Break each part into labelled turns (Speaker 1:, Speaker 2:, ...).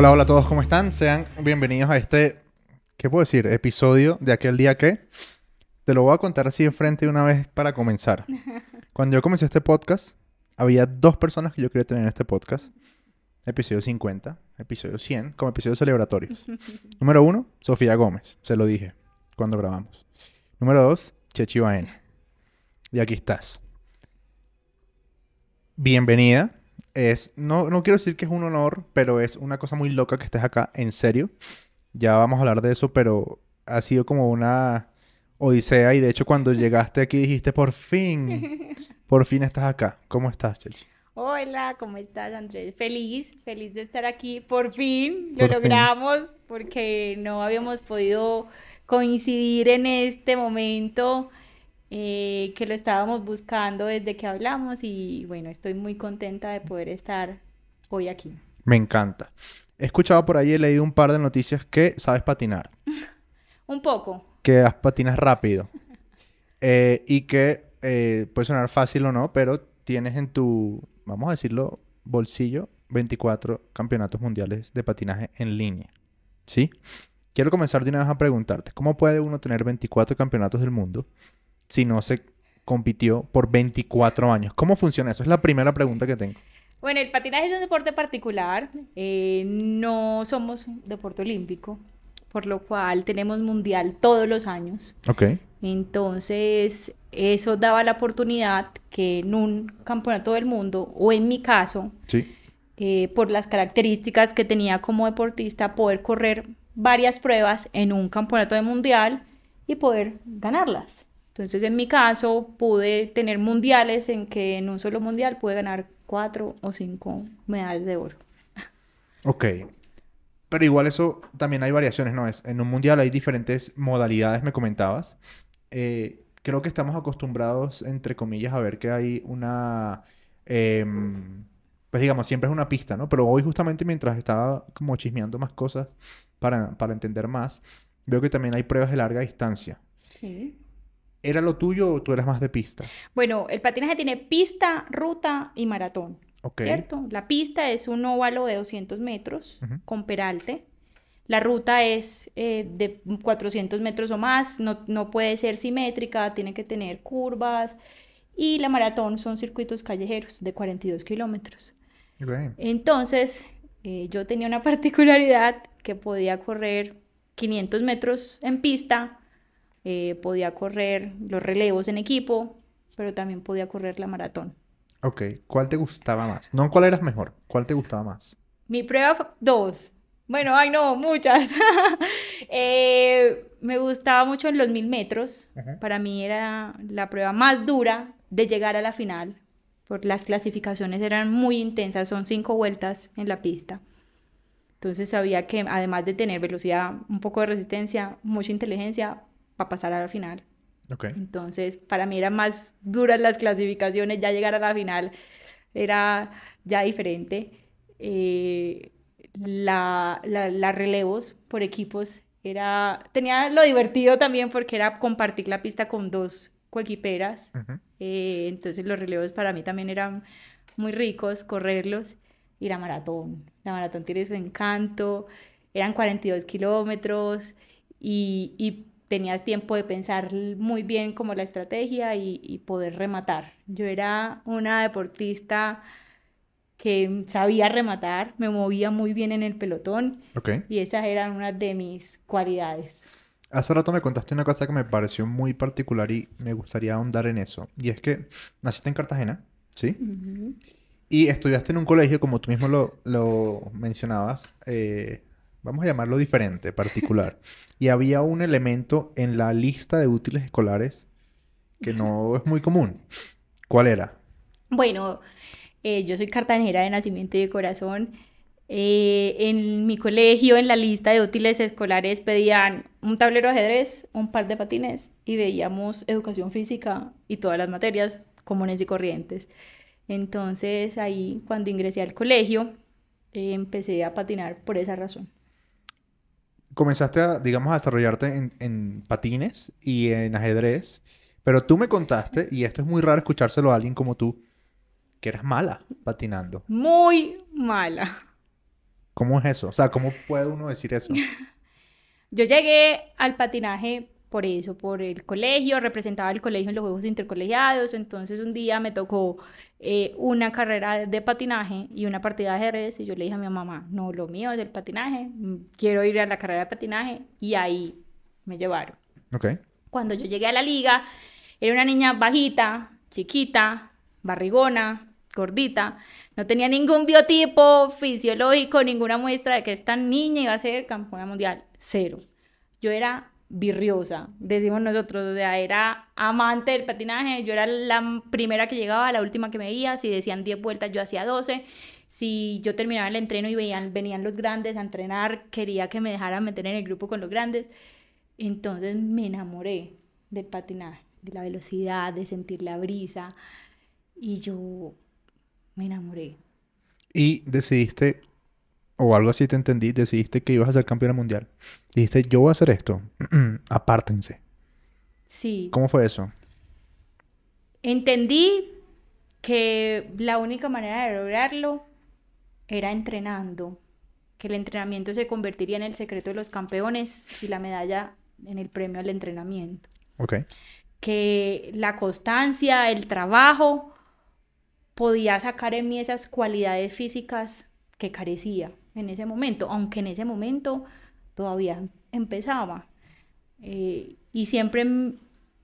Speaker 1: Hola, hola a todos, ¿cómo están? Sean bienvenidos a este, ¿qué puedo decir? Episodio de aquel día que te lo voy a contar así de frente de una vez para comenzar. Cuando yo comencé este podcast, había dos personas que yo quería tener en este podcast. Episodio 50, episodio 100, como episodios celebratorios. Número 1, Sofía Gómez, se lo dije cuando grabamos. Número 2, Chechi Baena. Y aquí estás. Bienvenida. No quiero decir que es un honor, pero es una cosa muy loca que estés acá, en serio. Ya vamos a hablar de eso, pero ha sido como una odisea y de hecho cuando llegaste aquí dijiste, por fin estás acá. ¿Cómo estás, Chechi?
Speaker 2: Hola, ¿cómo estás, Andrés? Feliz de estar aquí. Por fin lo
Speaker 1: Por fin.
Speaker 2: logramos porque no habíamos podido coincidir en este momento que lo estábamos buscando desde que hablamos y bueno, estoy muy contenta de poder estar hoy aquí.
Speaker 1: Me encanta. He escuchado por ahí, he leído un par de noticias que sabes patinar,
Speaker 2: Un poco.
Speaker 1: patinas rápido y que puede sonar fácil o no, pero tienes en tu, vamos a decirlo, bolsillo 24 campeonatos mundiales de patinaje en línea. ¿Sí? Quiero comenzar de una vez a preguntarte, ¿cómo puede uno tener 24 campeonatos del mundo si no se compitió por 24 años? ¿Cómo funciona eso? Es la primera pregunta que tengo.
Speaker 2: Bueno, el patinaje es un deporte particular, no somos un deporte olímpico, por lo cual tenemos mundial todos los años.
Speaker 1: Ok.
Speaker 2: Entonces, eso daba la oportunidad que en un campeonato del mundo, o en mi caso,
Speaker 1: Sí.
Speaker 2: por las características que tenía como deportista, poder correr varias pruebas en un campeonato de mundial y poder ganarlas. Entonces, en mi caso, pude tener mundiales en que en un solo mundial pude ganar 4 o 5 medallas de oro.
Speaker 1: Ok. Pero igual eso también hay variaciones, ¿no? En un mundial hay diferentes modalidades, me comentabas. Creo que estamos acostumbrados, entre comillas, a ver que hay una... pues digamos, siempre es una pista, ¿no? Pero hoy justamente mientras estaba como chismeando más cosas para entender más, veo que también hay pruebas de larga distancia.
Speaker 2: Sí.
Speaker 1: ¿Era lo tuyo o tú eras más de pista?
Speaker 2: Bueno, el patinaje tiene pista, ruta y maratón,
Speaker 1: Ok.
Speaker 2: ¿cierto? La pista es un óvalo de 200 metros
Speaker 1: Ujú.
Speaker 2: con peralte. La ruta es de 400 metros o más, no puede ser simétrica, tiene que tener curvas. Y la maratón son circuitos callejeros de 42 kilómetros.
Speaker 1: Ok.
Speaker 2: Entonces, yo tenía una particularidad que podía correr 500 metros en pista, podía correr los relevos en equipo, pero también podía correr la maratón.
Speaker 1: Ok. ¿Cuál te gustaba más? No, ¿cuál eras mejor? ¿Cuál te gustaba más?
Speaker 2: Mi prueba fue dos. Bueno, ay no, muchas. Me gustaba mucho en los 1000 metros.
Speaker 1: Ujú.
Speaker 2: Para mí era la prueba más dura de llegar a la final. Por las clasificaciones eran muy intensas, son 5 vueltas en la pista. Entonces sabía que además de tener velocidad, un poco de resistencia, mucha inteligencia para pasar a la final.
Speaker 1: Ok.
Speaker 2: Entonces para mí eran más duras las clasificaciones, ya llegar a la final era ya diferente. Eh, la relevos por equipos tenía lo divertido también porque era compartir la pista con dos coequiperas.
Speaker 1: Ujú.
Speaker 2: Entonces los relevos para mí también eran muy ricos, correrlos. Y la maratón tiene su encanto, eran 42 kilómetros y tenías tiempo de pensar muy bien como la estrategia y poder rematar. Yo era una deportista que sabía rematar, me movía muy bien en el pelotón
Speaker 1: Ok.
Speaker 2: y esas eran una de mis cualidades.
Speaker 1: Hace rato me contaste una cosa que me pareció muy particular y me gustaría ahondar en eso. Y es que naciste en Cartagena, ¿sí?
Speaker 2: Ujú.
Speaker 1: Y estudiaste en un colegio, como tú mismo lo mencionabas, vamos a llamarlo diferente, particular. Y había un elemento en la lista de útiles escolares que no es muy común. ¿Cuál era?
Speaker 2: Bueno, yo soy cartagenera de nacimiento y de corazón. En mi colegio, en la lista de útiles escolares, pedían un tablero de ajedrez, un par de patines y veíamos educación física y todas las materias comunes y corrientes. Entonces ahí, cuando ingresé al colegio, empecé a patinar por esa razón.
Speaker 1: Comenzaste a, digamos, a desarrollarte en patines y en ajedrez, pero tú me contaste, y esto es muy raro escuchárselo a alguien como tú, que eras mala patinando.
Speaker 2: Muy mala.
Speaker 1: ¿Cómo es eso? O sea, ¿cómo puede uno decir eso?
Speaker 2: Yo llegué al patinaje por eso, por el colegio, representaba el colegio en los Juegos Intercolegiados, entonces un día me tocó una carrera de patinaje y una partida de ajedrez y yo le dije a mi mamá, no, lo mío es el patinaje, quiero ir a la carrera de patinaje y ahí me llevaron.
Speaker 1: Ok.
Speaker 2: Cuando yo llegué a la liga, era una niña bajita, chiquita, barrigona, gordita. No tenía ningún biotipo fisiológico, ninguna muestra de que esta niña iba a ser campeona mundial. Cero. Yo era virriosa, decimos nosotros, o sea, era amante del patinaje. Yo era la primera que llegaba, la última que me veía. Si decían 10 vueltas, yo hacía 12. Si yo terminaba el entreno y venían los grandes a entrenar, quería que me dejaran meter en el grupo con los grandes. Entonces me enamoré del patinaje, de la velocidad, de sentir la brisa y yo me enamoré.
Speaker 1: Y decidiste, o algo así te entendí, decidiste que ibas a ser campeona mundial. Dijiste, yo voy a hacer esto. Apártense.
Speaker 2: Sí,
Speaker 1: ¿Cómo fue eso?
Speaker 2: entendí que la única manera de lograrlo era entrenando, que el entrenamiento se convertiría en el secreto de los campeones y la medalla en el premio al entrenamiento.
Speaker 1: Ok.
Speaker 2: Que la constancia, el trabajo podía sacar en mí esas cualidades físicas que carecía en ese momento, aunque en ese momento todavía empezaba. Y siempre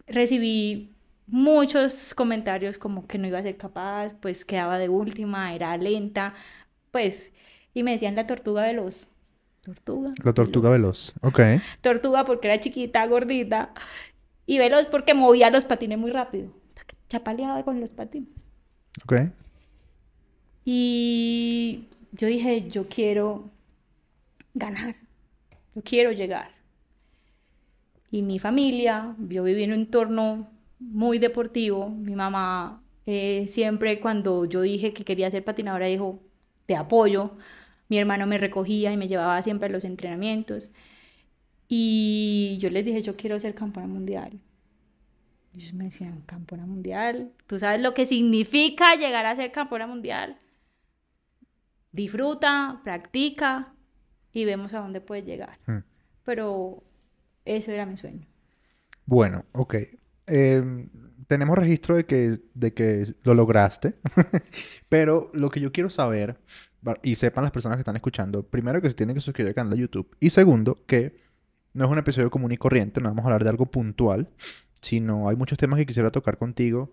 Speaker 2: recibí muchos comentarios como que no iba a ser capaz, pues quedaba de última, era lenta, pues, y me decían la tortuga veloz. Tortuga
Speaker 1: La tortuga
Speaker 2: veloz.
Speaker 1: veloz. Ok.
Speaker 2: Tortuga porque era chiquita, gordita, y veloz porque movía los patines muy rápido. Chapaleaba con los patines.
Speaker 1: Ok.
Speaker 2: Y yo dije, yo quiero ganar, yo quiero llegar. Y mi familia, yo viví en un entorno muy deportivo. Mi mamá siempre cuando yo dije que quería ser patinadora dijo, te apoyo. Mi hermano me recogía y me llevaba siempre a los entrenamientos. Y yo les dije, yo quiero ser campeona mundial. Y ellos me decían, campeona mundial, ¿tú sabes lo que significa llegar a ser campeona mundial? Disfruta, practica y vemos a dónde puedes llegar.
Speaker 1: Hmm.
Speaker 2: Pero eso era mi sueño.
Speaker 1: Bueno, ok. Tenemos registro de que lo lograste. Pero lo que yo quiero saber, y sepan las personas que están escuchando, primero que se tienen que suscribir al canal de YouTube. Y segundo, que no es un episodio común y corriente, no vamos a hablar de algo puntual, sino hay muchos temas que quisiera tocar contigo.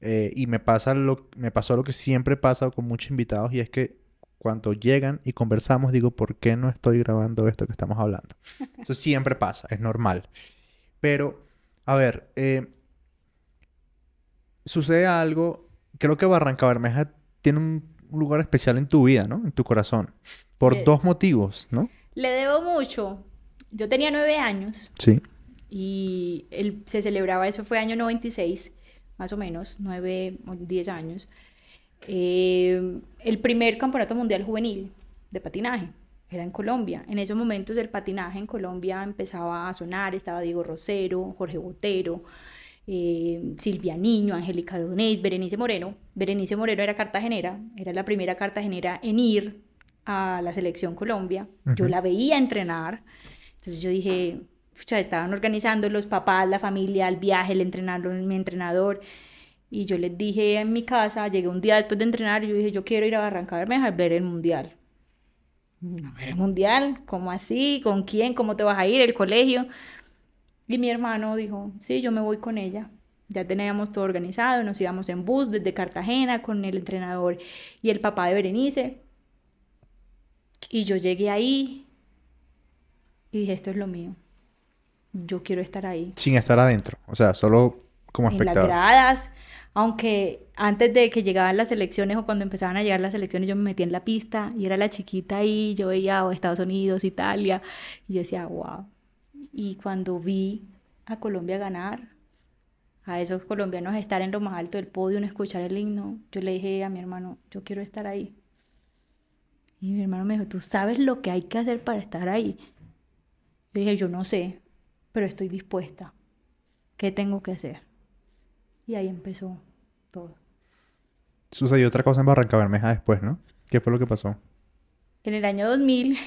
Speaker 1: Y me pasó lo que siempre pasa con muchos invitados, y es que cuando llegan y conversamos, digo, ¿por qué no estoy grabando esto que estamos hablando? Eso siempre pasa, es normal. Pero, a ver, sucede algo, creo que Barranca Bermeja tiene un lugar especial en tu vida, ¿no? En tu corazón. Por
Speaker 2: Le,
Speaker 1: dos motivos, ¿no?
Speaker 2: le debo mucho. Yo tenía 9 años
Speaker 1: Sí.
Speaker 2: y se celebraba, eso fue año 96, más o menos, 9 o 10 años. El primer campeonato mundial juvenil de patinaje era en Colombia. En esos momentos el patinaje en Colombia empezaba a sonar, estaba Diego Rosero, Jorge Botero, Silvia Niño, Angélica Donés, Berenice Moreno. Berenice Moreno era cartagenera, era la primera cartagenera en ir a la selección Colombia. Yo
Speaker 1: Ujú.
Speaker 2: la veía entrenar, entonces yo dije, pucha, estaban organizando los papás, la familia, el viaje, el entrenador, mi entrenador. Y yo les dije en mi casa, llegué un día después de entrenar y yo dije, yo quiero ir a Barranca Bermeja a ver el mundial. ¿A ver el mundial? ¿Cómo así? ¿Con quién? ¿Cómo te vas a ir? ¿El colegio? Y mi hermano dijo, sí, yo me voy con ella. Ya teníamos todo organizado, nos íbamos en bus desde Cartagena con el entrenador y el papá de Berenice. Y yo llegué ahí y dije, esto es lo mío. Yo quiero estar ahí.
Speaker 1: Sin estar adentro. O sea, solo como
Speaker 2: En las
Speaker 1: espectador.
Speaker 2: gradas, aunque antes de que llegaban las elecciones o cuando empezaban a llegar las elecciones yo me metía en la pista y era la chiquita ahí, yo veía Estados Unidos, Italia, y yo decía, wow. Y cuando vi a Colombia ganar, a esos colombianos estar en lo más alto del podio, escuchar el himno, yo le dije a mi hermano, yo quiero estar ahí. Y mi hermano me dijo, ¿tú sabes lo que hay que hacer para estar ahí? Yo dije, yo no sé, pero estoy dispuesta. ¿Qué tengo que hacer? Y ahí empezó todo.
Speaker 1: Sucedió otra cosa en Barranca Bermeja después, ¿no? ¿Qué fue lo que pasó?
Speaker 2: En el año 2000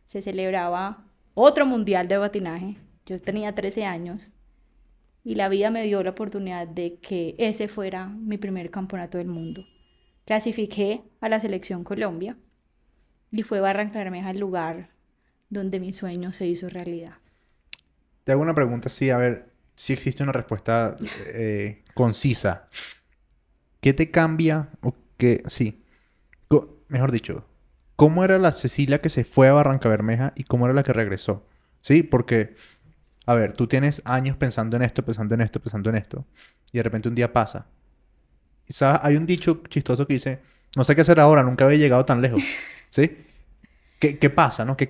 Speaker 2: se celebraba otro mundial de patinaje. Yo tenía 13 años y la vida me dio la oportunidad de que ese fuera mi primer campeonato del mundo. Clasifiqué a la selección Colombia y fue Barrancabermeja el lugar donde mi sueño se hizo realidad.
Speaker 1: Te hago una pregunta así, a ver si existe una respuesta concisa. ¿Qué te cambia o qué? Sí. Mejor dicho, ¿cómo era la Cecilia que se fue a Barrancabermeja y cómo era la que regresó? Sí, porque, a ver, tú tienes años pensando en esto, pensando en esto, pensando en esto, y de repente un día pasa. Y sabes, hay un dicho chistoso que dice, no sé qué hacer ahora, nunca había llegado tan lejos. ¿Sí? ¿Qué pasa, no? ¿Qué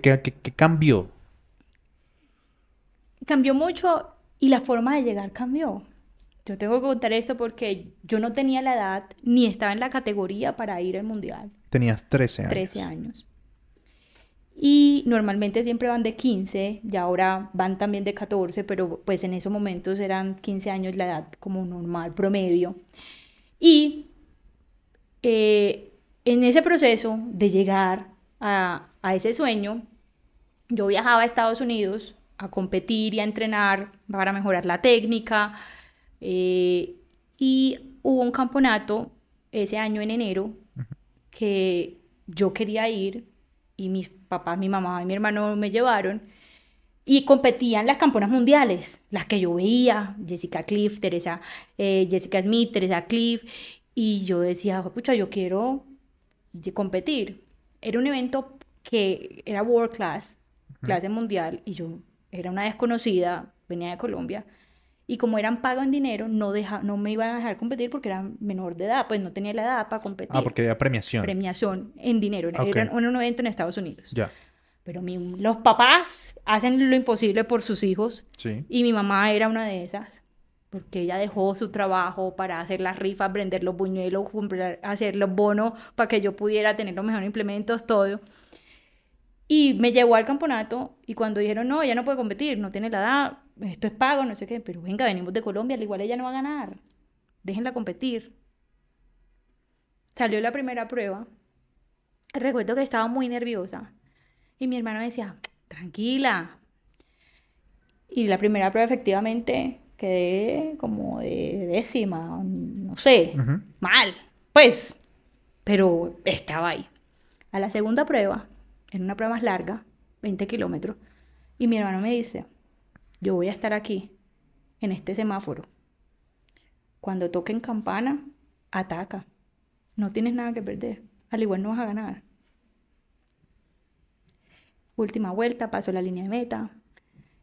Speaker 1: cambió?
Speaker 2: Cambió mucho y la forma de llegar cambió. Yo tengo que contar esto porque yo no tenía la edad ni estaba en la categoría para ir al mundial.
Speaker 1: Tenías 13 años.
Speaker 2: 13 años. Y normalmente siempre van de 15, y ahora van también de 14, pero pues en esos momentos eran 15 años la edad como normal, promedio. Y en ese proceso de llegar a ese sueño, yo viajaba a Estados Unidos a competir y a entrenar para mejorar la técnica. Y hubo un campeonato ese año en enero que yo quería ir y mis papás, mi mamá y mi hermano me llevaron y competían las campeonas mundiales, las que yo veía, Jessica Cliff, Jessica Smith, Teresa Cliff, y yo decía, pucha, yo quiero competir. Era un evento que era world class, clase mundial, y yo era una desconocida, venía de Colombia, y como eran pagos en dinero, no me iban a dejar competir porque era menor de edad, pues no tenía la edad para competir.
Speaker 1: Ah, porque había premiación.
Speaker 2: Premiación en dinero, era un evento en Estados Unidos.
Speaker 1: Ya.
Speaker 2: Pero los papás hacen lo imposible por sus hijos,
Speaker 1: Sí.
Speaker 2: y mi mamá era una de esas, porque ella dejó su trabajo para hacer las rifas, vender los buñuelos, hacer los bonos para que yo pudiera tener los mejores implementos, todo. Y me llevó al campeonato y cuando dijeron, no, ella no puede competir, no tiene la edad, esto es pago, no sé qué, pero venga, venimos de Colombia, al igual ella no va a ganar, déjenla competir. Salió la primera prueba, recuerdo que estaba muy nerviosa y mi hermano me decía, tranquila. Y la primera prueba efectivamente quedé como de décima, no sé, mal, pues, pero estaba ahí. A la segunda prueba, en una prueba más larga, 20 kilómetros, y mi hermano me dice, yo voy a estar aquí, en este semáforo. Cuando toquen campana, ataca. No tienes nada que perder. Al igual no vas a ganar. Última vuelta, paso la línea de meta.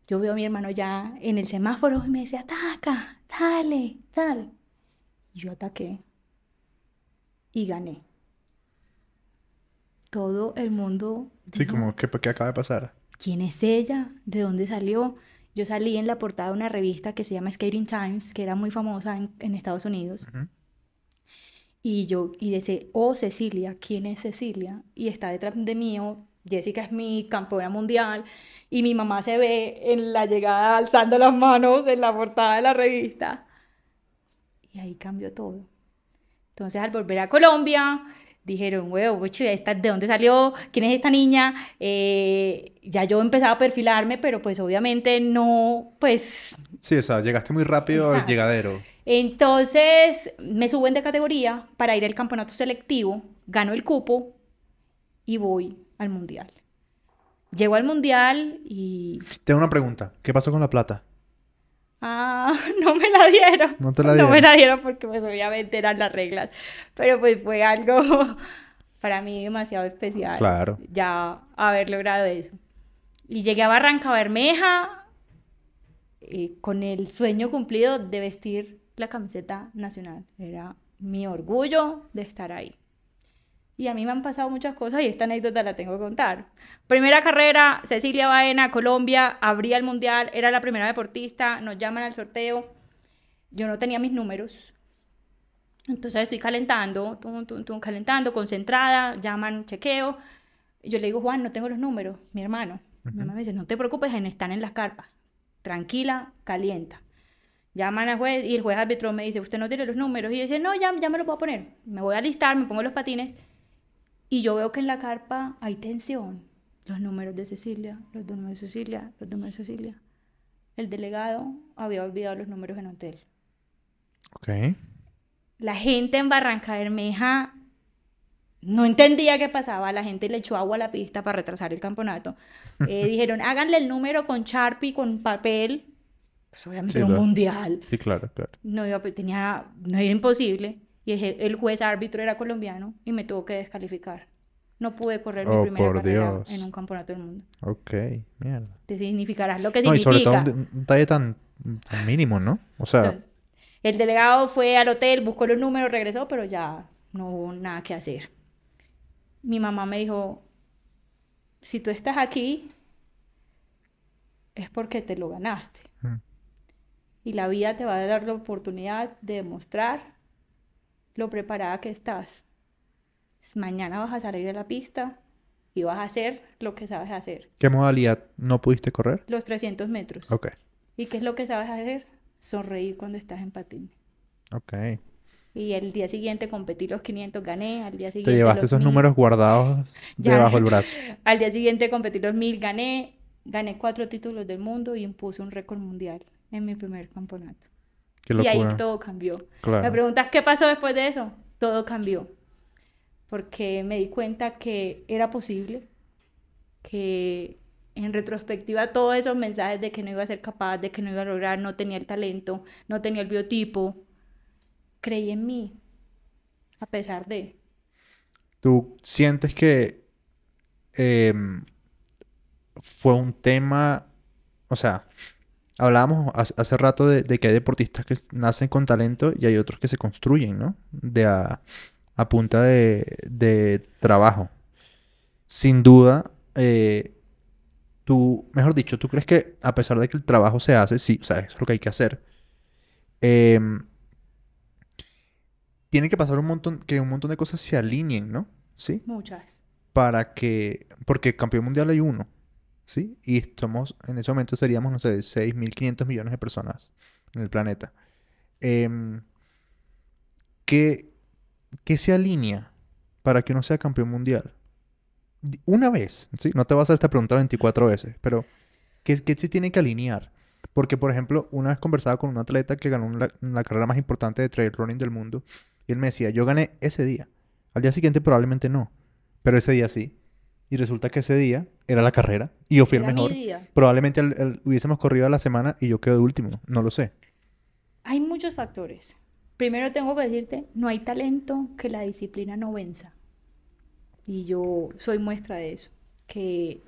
Speaker 2: Yo veo a mi hermano ya en el semáforo y me dice, ataca, dale, dale. Y yo ataqué y gané. Todo el mundo
Speaker 1: Sí,
Speaker 2: dijo,
Speaker 1: como, ¿qué acaba de pasar?
Speaker 2: ¿quién es ella? ¿De dónde salió? Yo salí en la portada de una revista que se llama Skating Times, que era muy famosa en Estados Unidos. Y dice, oh, Cecilia, ¿quién es Cecilia? Y está detrás de mí, Jessica Smith, campeona mundial, y mi mamá se ve en la llegada alzando las manos en la portada de la revista. Y ahí cambió todo. Entonces, al volver a Colombia, dijeron, huevo, ¿de dónde salió? ¿Quién es esta niña? Ya yo empezaba a perfilarme, pero pues obviamente no, pues...
Speaker 1: Sí, o sea, llegaste muy rápido al llegadero.
Speaker 2: Entonces, me suben de categoría para ir al campeonato selectivo, gano el cupo y voy al mundial. Llego al mundial y...
Speaker 1: Tengo una pregunta. ¿Qué pasó con la plata?
Speaker 2: Ah, no me la dieron.
Speaker 1: ¿No te la dieron?
Speaker 2: No me la dieron porque pues obviamente eran las reglas. Pero pues fue algo para mí demasiado especial.
Speaker 1: Claro.
Speaker 2: Ya haber logrado eso. Y llegué a Barrancabermeja con el sueño cumplido de vestir la camiseta nacional. Era mi orgullo de estar ahí. Y a mí me han pasado muchas cosas y esta anécdota la tengo que contar. Primera carrera, Cecilia Baena, Colombia, abría el mundial, era la primera deportista, nos llaman al sorteo. Yo no tenía mis números. Entonces estoy calentando, calentando, concentrada, llaman, chequeo. Y yo le digo, Juan, no tengo los números, mi hermano. Mi hermano me dice, no te preocupes, están en las carpas. Tranquila, calienta. Llaman al juez y el juez árbitro me dice, usted no tiene los números. Y yo dice, no, ya me los voy a poner. Me voy a alistar, me pongo los patines. Y yo veo que en la carpa hay tensión. Los números de Cecilia, los números de Cecilia, los números de Cecilia. El delegado había olvidado los números en hotel.
Speaker 1: Ok.
Speaker 2: La gente en Barranca Bermeja no entendía qué pasaba. La gente le echó agua a la pista para retrasar el campeonato. Dijeron, háganle el número con Sharpie, con papel. Pues obviamente
Speaker 1: Sí,
Speaker 2: era un
Speaker 1: claro.
Speaker 2: mundial.
Speaker 1: Sí, claro, claro.
Speaker 2: No, no era imposible. Y el juez árbitro era colombiano y me tuvo que descalificar. No pude correr mi
Speaker 1: Oh,
Speaker 2: primera
Speaker 1: por
Speaker 2: carrera en
Speaker 1: Dios.
Speaker 2: un campeonato del mundo.
Speaker 1: Ok, mierda.
Speaker 2: Te significarás lo que
Speaker 1: No, y sobre todo
Speaker 2: significa.
Speaker 1: un detalle tan mínimo, ¿no? O sea,
Speaker 2: Entonces, el delegado fue al hotel, buscó los números, regresó, pero ya no hubo nada que hacer. Mi mamá me dijo, si tú estás aquí, es porque te lo ganaste.
Speaker 1: mm,
Speaker 2: Y la vida te va a dar la oportunidad de demostrar lo preparada que estás. Mañana vas a salir a la pista y vas a hacer lo que sabes hacer.
Speaker 1: ¿qué modalidad no pudiste correr?
Speaker 2: Los 300 metros.
Speaker 1: Ok,
Speaker 2: ¿Y qué es lo que sabes hacer? Sonreír cuando estás en patín.
Speaker 1: ok.
Speaker 2: Y el día siguiente competí los 500, gané. Al día
Speaker 1: Te
Speaker 2: siguiente
Speaker 1: llevaste
Speaker 2: los
Speaker 1: esos
Speaker 2: 1000.
Speaker 1: números guardados
Speaker 2: Ya,
Speaker 1: debajo del brazo.
Speaker 2: al día siguiente competí los 1000, gané. Gané 4 títulos del mundo y impuse un récord mundial en mi primer campeonato.
Speaker 1: Qué
Speaker 2: Y ahí
Speaker 1: locura.
Speaker 2: todo cambió. Me
Speaker 1: Claro.
Speaker 2: preguntas qué pasó después de eso. Todo cambió. Porque me di cuenta que era posible, que en retrospectiva todos esos mensajes de que no iba a ser capaz, de que no iba a lograr, no tenía el talento, no tenía el biotipo, creí en mí, a pesar de...
Speaker 1: ¿Tú sientes que em, fue un tema, o sea, hablábamos hace rato de que hay deportistas que nacen con talento y hay otros que se construyen, ¿no? A punta de trabajo. Sin duda, mejor dicho, ¿tú crees que a pesar de que el trabajo se hace, sí, o sea, eso es lo que hay que hacer, em, tiene que pasar que un montón de cosas se alineen, ¿no? ¿Sí?
Speaker 2: Muchas.
Speaker 1: Porque campeón mundial hay uno, ¿sí? Y en ese momento seríamos, no sé, 6.500 millones de personas en el planeta. Em, ¿qué, qué se alinea para que uno sea campeón mundial? Una vez, ¿sí? No te voy a hacer esta pregunta 24 veces, pero ¿qué se tiene que alinear? Porque, por ejemplo, una vez conversaba con un atleta que ganó la carrera más importante de trail running del mundo y él me decía, yo gané ese día. Al día siguiente probablemente no, pero ese día sí. Y resulta que ese día era la carrera y yo fui el
Speaker 2: Era mi
Speaker 1: mejor.
Speaker 2: día.
Speaker 1: Probablemente hubiésemos corrido a la semana y yo quedo de último. No lo sé.
Speaker 2: Hay muchos factores. Primero tengo que decirte, no hay talento que la disciplina no venza. Y yo soy muestra de eso, que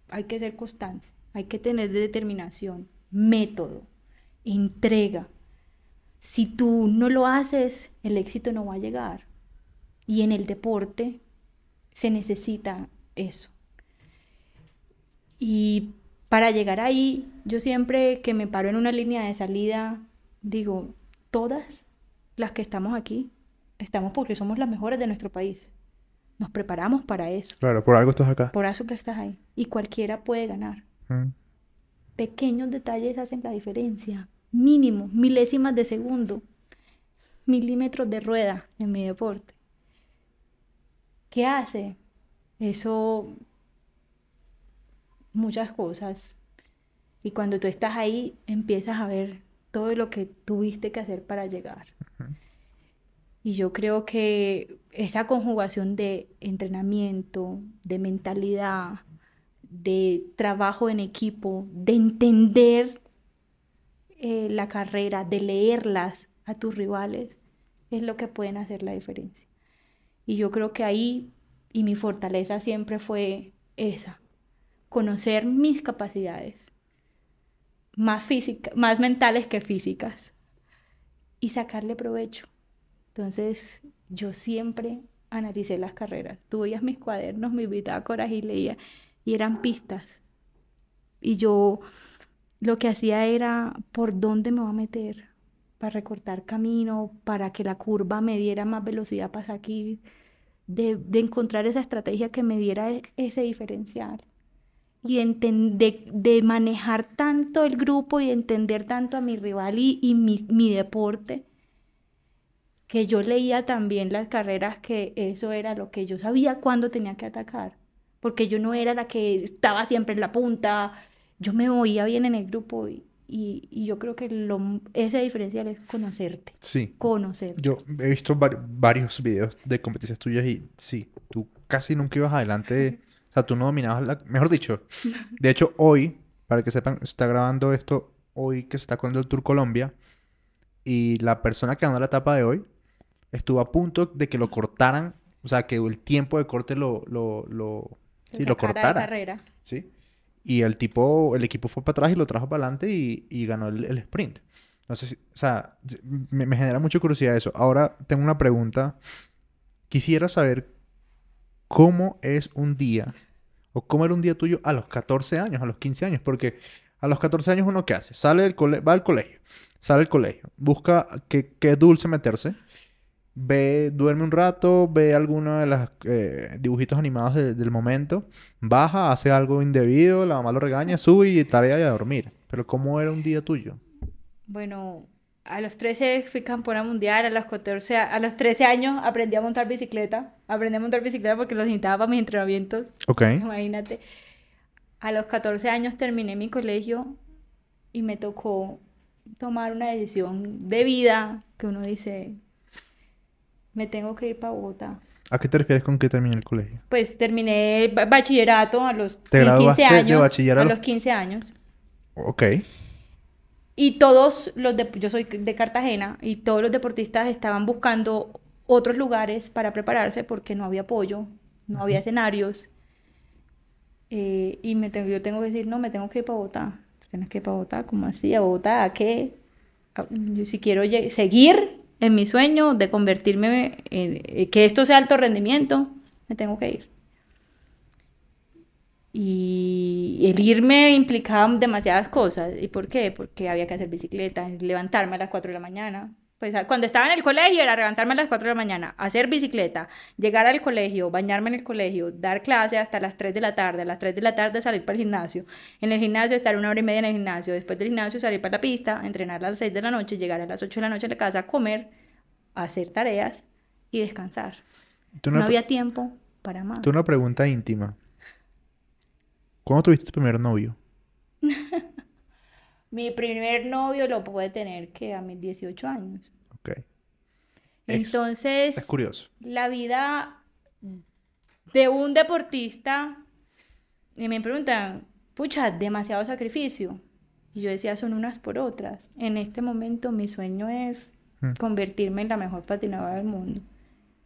Speaker 2: hay que ser constante, hay que tener determinación, método, entrega. Si tú no lo haces, el éxito no va a llegar. Y en el deporte se necesita eso. Y para llegar ahí, yo siempre que me paro en una línea de salida, digo, todas las que estamos aquí, estamos porque somos las mejores de nuestro país. Nos preparamos para eso.
Speaker 1: Claro, por algo estás acá.
Speaker 2: Por eso que estás ahí. Y cualquiera puede ganar.
Speaker 1: Mm.
Speaker 2: Pequeños detalles hacen la diferencia. Mínimo, milésimas de segundo, milímetros de rueda en mi deporte. ¿Qué hace? Eso, muchas cosas. Y cuando tú estás ahí, empiezas a ver todo lo que tuviste que hacer para llegar. Y yo creo que esa conjugación de entrenamiento, de mentalidad, de trabajo en equipo, de entender la carrera, de leerlas a tus rivales, es lo que pueden hacer la diferencia. Y yo creo que ahí, y mi fortaleza siempre fue esa, conocer mis capacidades, más mentales que físicas, y sacarle provecho. Entonces, yo siempre analicé las carreras. Tú veías mis cuadernos, mis bitácoras y leía, y eran pistas. Y yo lo que hacía era por dónde me voy a meter, para recortar camino, para que la curva me diera más velocidad para salir, de encontrar esa estrategia que me diera ese diferencial. Y de manejar tanto el grupo y de entender tanto a mi rival y mi deporte, que yo leía también las carreras, que eso era lo que yo sabía cuándo tenía que atacar, porque yo no era la que estaba siempre en la punta, yo me movía bien en el grupo y yo creo que ese diferencial es conocerte,
Speaker 1: Sí.
Speaker 2: conocerte.
Speaker 1: Yo he visto varios videos de competencias tuyas y sí, tú casi nunca ibas adelante. O sea, tú no dominabas Mejor dicho, de hecho, hoy, para que sepan, se está grabando esto hoy que se está corriendo el Tour Colombia y la persona que ganó la etapa de hoy estuvo a punto de que lo cortaran, o sea, que el tiempo de corte sí, lo
Speaker 2: Sacara de
Speaker 1: cortara,
Speaker 2: carrera.
Speaker 1: ¿sí? Y el equipo fue para atrás y lo trajo para adelante y ganó el sprint. No sé si, o sea, me genera mucha curiosidad eso. Ahora tengo una pregunta. Quisiera saber cómo es un día, o cómo era un día tuyo a los 14 años, a los 15 años, porque a los 14 años uno ¿qué hace? Va al colegio, sale del colegio, busca qué dulce meterse, duerme un rato, ve alguno de los dibujitos animados del momento, baja, hace algo indebido, la mamá lo regaña, sube y tarea y a dormir. Pero ¿cómo era un día tuyo?
Speaker 2: Bueno, a los 13 fui campeona mundial, a los 14, a los 13 años aprendí a montar bicicleta. Aprendí a montar bicicleta porque lo necesitaba para mis entrenamientos.
Speaker 1: Ok.
Speaker 2: Imagínate. A los 14 años terminé mi colegio y me tocó tomar una decisión de vida que uno dice, me tengo que ir para Bogotá.
Speaker 1: ¿A qué te refieres con que terminé el colegio?
Speaker 2: Pues terminé bachillerato a los
Speaker 1: ¿Te
Speaker 2: 15
Speaker 1: graduaste de
Speaker 2: años.
Speaker 1: bachiller
Speaker 2: A
Speaker 1: a
Speaker 2: los
Speaker 1: los...
Speaker 2: 15 años.
Speaker 1: Ok.
Speaker 2: Y todos yo soy de Cartagena, y todos los deportistas estaban buscando otros lugares para prepararse porque no había apoyo, no había escenarios. Y yo tengo que decir, no, me tengo que ir para Bogotá. ¿Tienes que ir para Bogotá? ¿Cómo así? ¿A Bogotá? ¿A qué? Yo si quiero seguir en mi sueño de convertirme en que esto sea alto rendimiento, me tengo que ir. Y el irme implicaba demasiadas cosas. ¿Y por qué? Porque había que hacer bicicleta, levantarme a las 4 de la mañana. Pues cuando estaba en el colegio era levantarme a las 4 de la mañana, hacer bicicleta, llegar al colegio, bañarme en el colegio, dar clase hasta las 3 de la tarde, a las 3 de la tarde salir para el gimnasio, en el gimnasio estar 1 hora y media en el gimnasio, después del gimnasio salir para la pista, entrenar a las 6 de la noche, llegar a las 8 de la noche a la casa, comer, hacer tareas y descansar. No había tiempo para más.
Speaker 1: Una pregunta íntima. ¿Cuándo tuviste tu primer novio?
Speaker 2: Mi primer novio lo pude tener que a mis 18 años.
Speaker 1: Ok.
Speaker 2: Entonces,
Speaker 1: es curioso.
Speaker 2: La vida de un deportista, y me preguntan, pucha, demasiado sacrificio. Y yo decía, son unas por otras. En este momento mi sueño es convertirme en la mejor patinadora del mundo.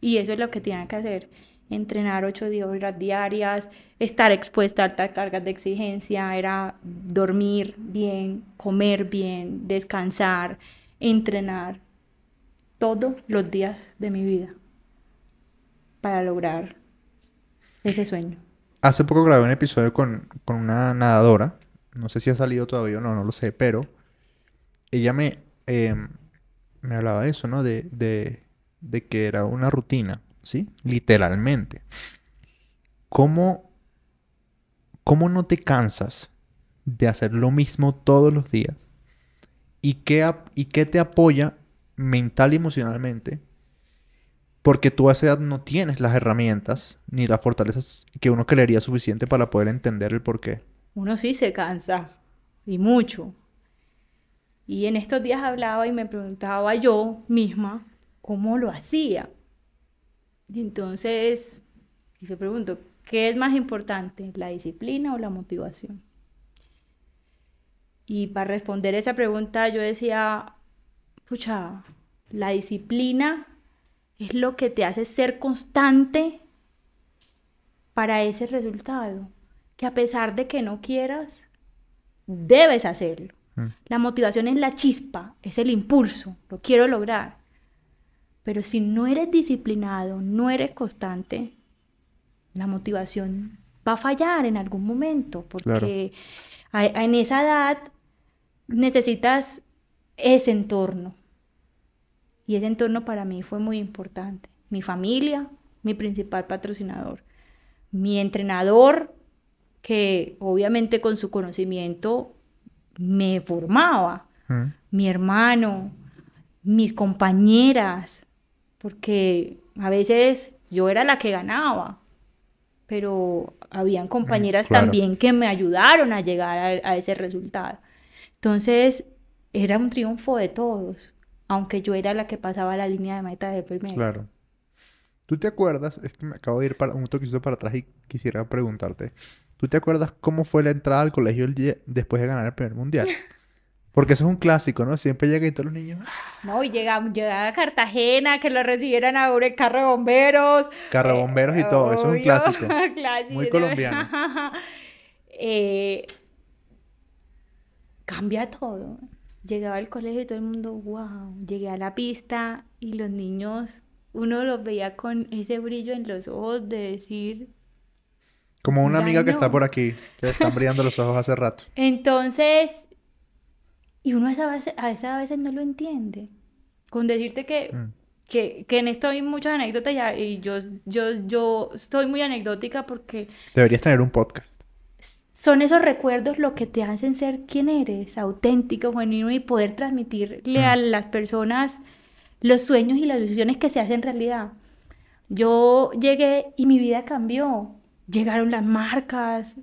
Speaker 2: Y eso es lo que tienen que hacer. Entrenar 8 horas diarias, estar expuesta a altas cargas de exigencia, era dormir bien, comer bien, descansar, entrenar todos los días de mi vida para lograr ese sueño.
Speaker 1: Hace poco grabé un episodio con una nadadora. No sé si ha salido todavía o no, no lo sé, pero ella me hablaba de eso, ¿no? De que era una rutina, ¿sí? Literalmente. ¿Cómo no te cansas de hacer lo mismo todos los días? ¿Y qué te apoya mental y emocionalmente? Porque tú a esa edad no tienes las herramientas ni las fortalezas que uno creería suficiente para poder entender el porqué.
Speaker 2: Uno sí se cansa, y mucho. Y en estos días hablaba y me preguntaba yo misma cómo lo hacía. Y entonces, y se pregunto, ¿qué es más importante, la disciplina o la motivación? Y para responder esa pregunta yo decía, pucha, la disciplina es lo que te hace ser constante para ese resultado, que a pesar de que no quieras, debes hacerlo. La motivación es la chispa, es el impulso, lo quiero lograr. Pero si no eres disciplinado, no eres constante, la motivación va a fallar en algún momento, porque en esa edad necesitas ese entorno. Y ese entorno para mí fue muy importante. Mi familia, mi principal patrocinador, mi entrenador, que obviamente con su conocimiento me formaba, mi hermano, mis compañeras, porque a veces yo era la que ganaba, pero habían compañeras
Speaker 1: claro.
Speaker 2: también que me ayudaron a llegar a ese resultado. Entonces, era un triunfo de todos, aunque yo era la que pasaba la línea de meta de primero.
Speaker 1: Claro. ¿Tú te acuerdas? Es que me acabo de ir un toquecito para atrás y quisiera preguntarte. ¿Tú te acuerdas cómo fue la entrada al colegio después de ganar el primer mundial? Porque eso es un clásico, ¿no? Siempre llega y todos los niños...
Speaker 2: No, y llegaba a Cartagena, que lo recibieran a uno el carro de bomberos.
Speaker 1: Carro de bomberos y todo. Eso es un
Speaker 2: Obvio,
Speaker 1: clásico.
Speaker 2: clásico.
Speaker 1: Muy colombiano.
Speaker 2: Eh, Cambia todo. Llegaba al colegio y todo el mundo, wow. Llegué a la pista y los niños, uno los veía con ese brillo en los ojos de decir,
Speaker 1: Como una amiga que está
Speaker 2: ganó.
Speaker 1: por aquí, que le están brillando los ojos hace rato.
Speaker 2: Entonces, y uno a esa veces no lo entiende. Con decirte
Speaker 1: Mm.
Speaker 2: que en esto hay muchas anécdotas y yo estoy muy anecdótica porque
Speaker 1: Deberías tener un podcast.
Speaker 2: son esos recuerdos lo que te hacen ser quien eres, auténtico, genuino y poder transmitirle a las personas los sueños y las ilusiones que se hacen realidad. Yo llegué y mi vida cambió. Llegaron las marcas,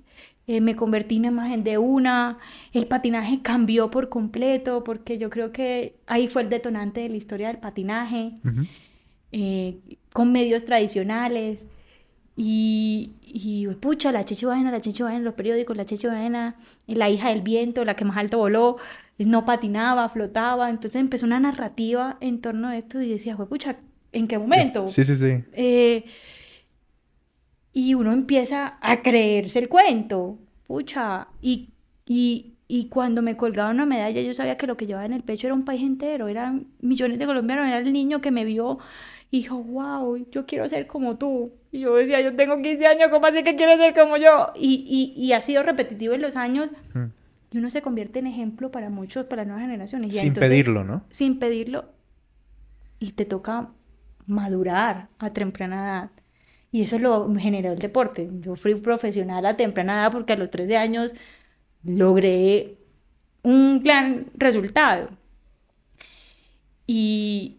Speaker 2: me convertí en imagen de una, el patinaje cambió por completo porque yo creo que ahí fue el detonante de la historia del patinaje,
Speaker 1: Ujú.
Speaker 2: con medios tradicionales. Y pucha, la Chechi Baena, los periódicos, la Chechi Baena, la hija del viento, la que más alto voló, no patinaba, flotaba. Entonces empezó una narrativa en torno a esto y decía, pucha, ¿en qué momento?
Speaker 1: Sí, sí, sí.
Speaker 2: Y uno empieza a creerse el cuento, pucha. Y cuando me colgaban una medalla, yo sabía que lo que llevaba en el pecho era un país entero, eran millones de colombianos, era el niño que me vio y dijo, wow, yo quiero ser como tú. Y yo decía, yo tengo 15 años, ¿cómo así que quieres ser como yo? Y ha sido repetitivo en los años
Speaker 1: Mm.
Speaker 2: y uno se convierte en ejemplo para muchos, para las nuevas generaciones. Y
Speaker 1: Sin
Speaker 2: entonces,
Speaker 1: pedirlo, ¿no?
Speaker 2: sin pedirlo, y te toca madurar a temprana edad. Y eso lo generó el deporte. Yo fui profesional a temprana edad porque a los 13 años logré un gran resultado. Y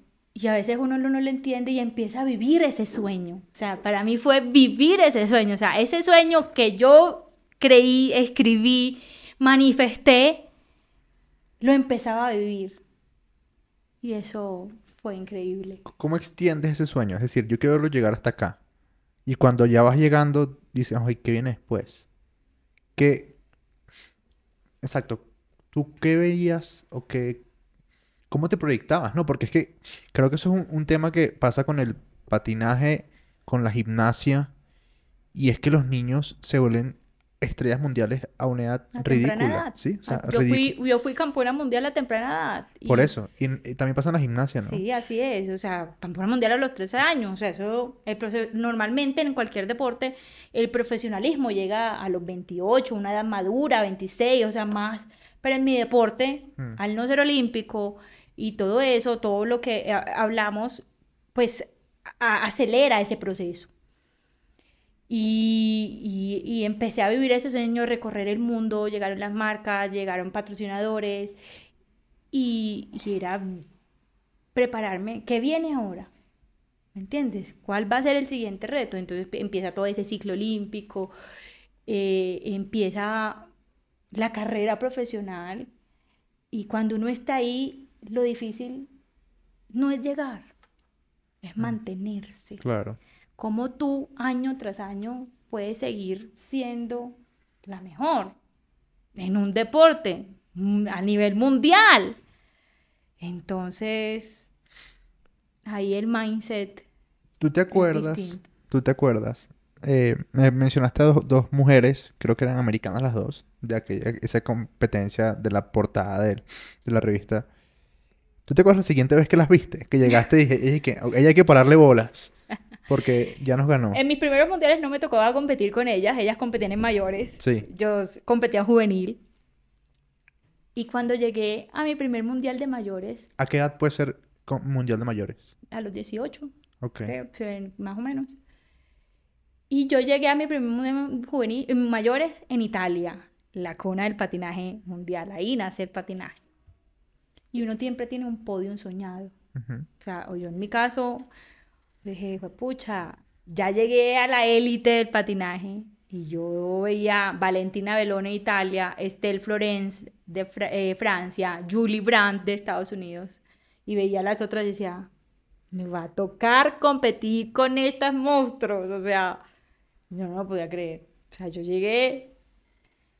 Speaker 2: a veces uno no lo entiende y empieza a vivir ese sueño. O sea, para mí fue vivir ese sueño. O sea, ese sueño que yo creí, escribí, manifesté, lo empezaba a vivir. Y eso fue increíble.
Speaker 1: ¿Cómo extiendes ese sueño? Es decir, yo quiero llegar hasta acá. Y cuando ya vas llegando, dices, ay, ¿qué viene después? ¿Qué? Exacto. ¿Tú qué veías o cómo te proyectabas? ¿No? Porque es que creo que eso es un tema que pasa con el patinaje, con la gimnasia, y es que los niños se vuelven estrellas mundiales a una edad
Speaker 2: A temprana
Speaker 1: ridícula,
Speaker 2: edad.
Speaker 1: ¿sí? O sea,
Speaker 2: Yo fui campeona mundial a temprana edad.
Speaker 1: Por eso. Y también pasa en la gimnasia, ¿no?
Speaker 2: Sí, así es. O sea, campeona mundial a los 13 años. O sea, eso, normalmente en cualquier deporte, el profesionalismo llega a los 28, una edad madura, 26, o sea, más. Pero en mi deporte, al no ser olímpico y todo eso, todo lo que hablamos, pues acelera ese proceso. Y empecé a vivir ese sueño, recorrer el mundo, llegaron las marcas, llegaron patrocinadores y era prepararme. ¿Qué viene ahora? ¿Me entiendes? ¿Cuál va a ser el siguiente reto? Entonces empieza todo ese ciclo olímpico, empieza la carrera profesional y cuando uno está ahí, lo difícil no es llegar, es mantenerse.
Speaker 1: Claro.
Speaker 2: Cómo tú año tras año puedes seguir siendo la mejor en un deporte a nivel mundial. Entonces, ahí el mindset
Speaker 1: ¿Tú te
Speaker 2: es
Speaker 1: acuerdas?
Speaker 2: distinto.
Speaker 1: ¿Tú te acuerdas? Me mencionaste a dos mujeres, creo que eran americanas las dos, de esa competencia de la portada de la revista. ¿Tú te acuerdas la siguiente vez que las viste? Que llegaste y dije, ella hay que pararle bolas, porque ya nos ganó.
Speaker 2: En mis primeros mundiales no me tocaba competir con ellas competían en mayores.
Speaker 1: Sí.
Speaker 2: Yo competía en juvenil. Y cuando llegué a mi primer mundial de mayores,
Speaker 1: ¿A qué edad puede ser mundial de mayores?
Speaker 2: a los 18,
Speaker 1: Ok.
Speaker 2: creo, más o menos. Y yo llegué a mi primer mundial juvenil, mayores en Italia, la cuna del patinaje mundial. Ahí nace el patinaje. Y uno siempre tiene un podio soñado.
Speaker 1: Ujú.
Speaker 2: O sea, o yo en mi caso, Dije, pucha, ya llegué a la élite del patinaje. Y yo veía Valentina Velone de Italia, Estelle Florence de Francia, Julie Brandt de Estados Unidos. Y veía a las otras y decía, me va a tocar competir con estas monstruos. O sea, yo no lo podía creer. O sea, yo llegué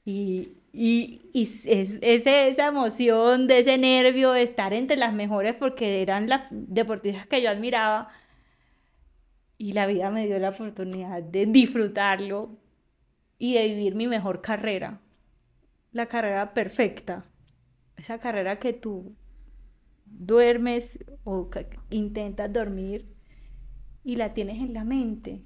Speaker 2: y esa emoción, de ese nervio de estar entre las mejores porque eran las deportistas que yo admiraba. Y la vida me dio la oportunidad de disfrutarlo y de vivir mi mejor carrera. La carrera perfecta. Esa carrera que tú duermes o intentas dormir y la tienes en la mente.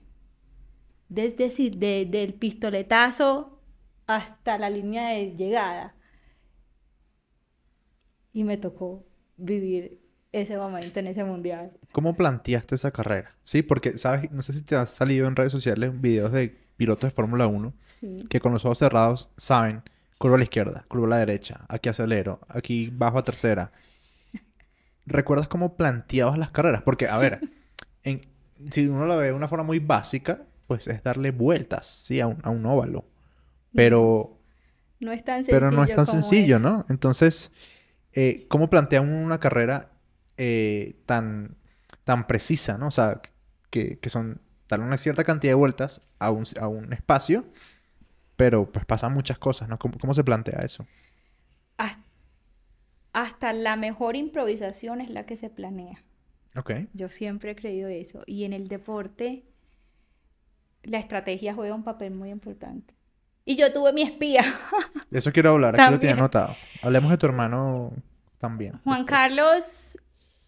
Speaker 2: Desde el pistoletazo hasta la línea de llegada. Y me tocó vivir ese momento en ese mundial.
Speaker 1: ¿Cómo planteaste esa carrera? Sí, porque, ¿sabes? No sé si te ha salido en redes sociales videos de pilotos de Fórmula 1
Speaker 2: Sí.
Speaker 1: que con los ojos cerrados saben, curva a la izquierda, curva a la derecha, aquí acelero, aquí bajo a tercera. ¿Recuerdas cómo planteabas las carreras? Porque, a ver, si uno lo ve de una forma muy básica, pues es darle vueltas, ¿sí? A un óvalo. Pero,
Speaker 2: No es tan
Speaker 1: pero no es
Speaker 2: sencillo
Speaker 1: tan
Speaker 2: como
Speaker 1: sencillo,
Speaker 2: eso.
Speaker 1: ¿no? Entonces, ¿cómo plantea uno una carrera tan precisa, ¿no? O sea, que son darle una cierta cantidad de vueltas a un espacio, pero pues pasan muchas cosas, ¿no? ¿Cómo se plantea eso?
Speaker 2: Has- Hasta la mejor improvisación es la que se planea.
Speaker 1: Ok.
Speaker 2: Yo siempre he creído eso. Y en el deporte, la estrategia juega un papel muy importante. Y yo tuve mi espía
Speaker 1: De eso quiero hablar, aquí lo tenía
Speaker 2: también.
Speaker 1: anotado. Hablemos de tu hermano también,
Speaker 2: Juan
Speaker 1: después.
Speaker 2: Carlos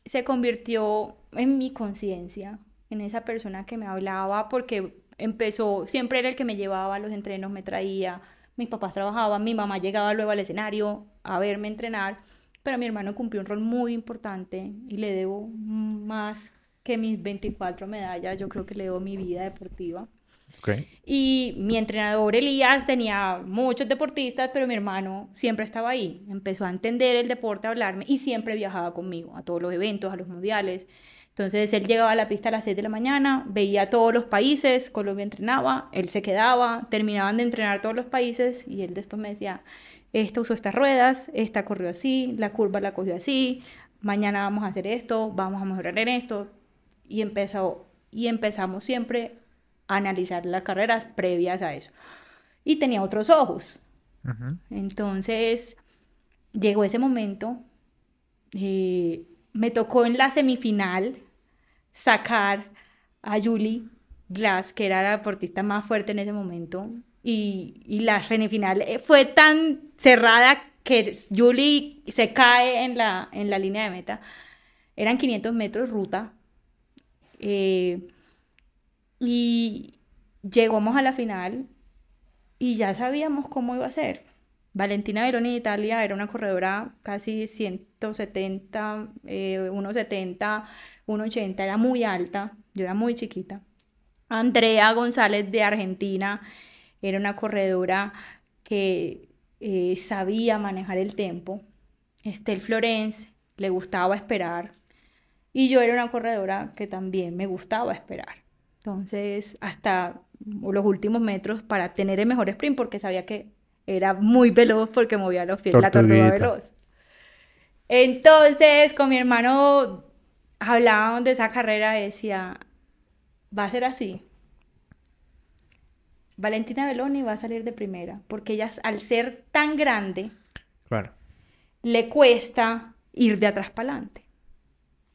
Speaker 2: se convirtió en mi conciencia, en esa persona que me hablaba, porque empezó, siempre era el que me llevaba a los entrenos, me traía, mis papás trabajaban, mi mamá llegaba luego al escenario a verme entrenar, pero mi hermano cumplió un rol muy importante y le debo más que mis 24 medallas, yo creo que le debo mi vida deportiva.
Speaker 1: Ok.
Speaker 2: Y mi entrenador Elías tenía muchos deportistas, pero mi hermano siempre estaba ahí. Empezó a entender el deporte, a hablarme y siempre viajaba conmigo a todos los eventos, a los mundiales. Entonces él llegaba a la pista a las 6 de la mañana, veía todos los países, Colombia entrenaba, él se quedaba, terminaban de entrenar todos los países y él después me decía, esta usó estas ruedas, esta corrió así, la curva la cogió así, mañana vamos a hacer esto, vamos a mejorar en esto. Y empezamos siempre a analizar las carreras previas a eso. Y tenía otros ojos.
Speaker 1: Ujú.
Speaker 2: Entonces, llegó ese momento, me tocó en la semifinal sacar a Julie Glass, que era la deportista más fuerte en ese momento, y la semifinal fue tan cerrada que Julie se cae en la línea de meta. Eran 500 metros ruta. eh, y llegamos a la final y ya sabíamos cómo iba a ser. Valentina Veroni de Italia era una corredora casi 170, 170, 180, era muy alta, yo era muy chiquita. Andrea González de Argentina era una corredora que sabía manejar el tiempo. Estelle Florence le gustaba esperar. Y yo era una corredora que también me gustaba esperar. Entonces, hasta los últimos metros para tener el mejor sprint, porque sabía que era muy veloz porque movía los pies, la tortuga
Speaker 1: Tortuguita.
Speaker 2: veloz. Entonces, con mi hermano hablábamos de esa carrera y decía, va a ser así. Valentina Beloni va a salir de primera, porque ella al ser tan grande,
Speaker 1: Claro.
Speaker 2: le cuesta ir de atrás para adelante.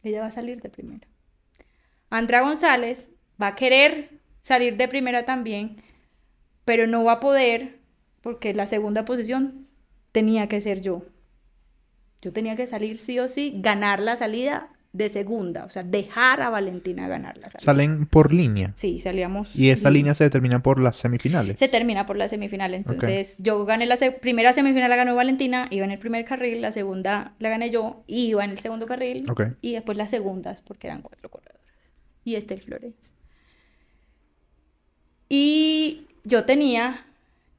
Speaker 2: Ella va a salir de primera. Andrea González va a querer salir de primera también, pero no va a poder porque la segunda posición tenía que ser yo. Yo tenía que salir sí o sí, ganar la salida de segunda, o sea, dejar a Valentina ganar la salida.
Speaker 1: Salen por línea.
Speaker 2: Sí, salíamos
Speaker 1: Y esa
Speaker 2: línea.
Speaker 1: línea se determina por las
Speaker 2: Se
Speaker 1: semifinales.
Speaker 2: termina por la semifinal,
Speaker 1: Ok.
Speaker 2: entonces yo gané la primera semifinal, la ganó Valentina, iba en el primer carril, la segunda la gané yo, iba en el segundo carril
Speaker 1: Ok.
Speaker 2: y después las segundas, porque eran 4 corredores. Y Estelle Florence. Y yo tenía,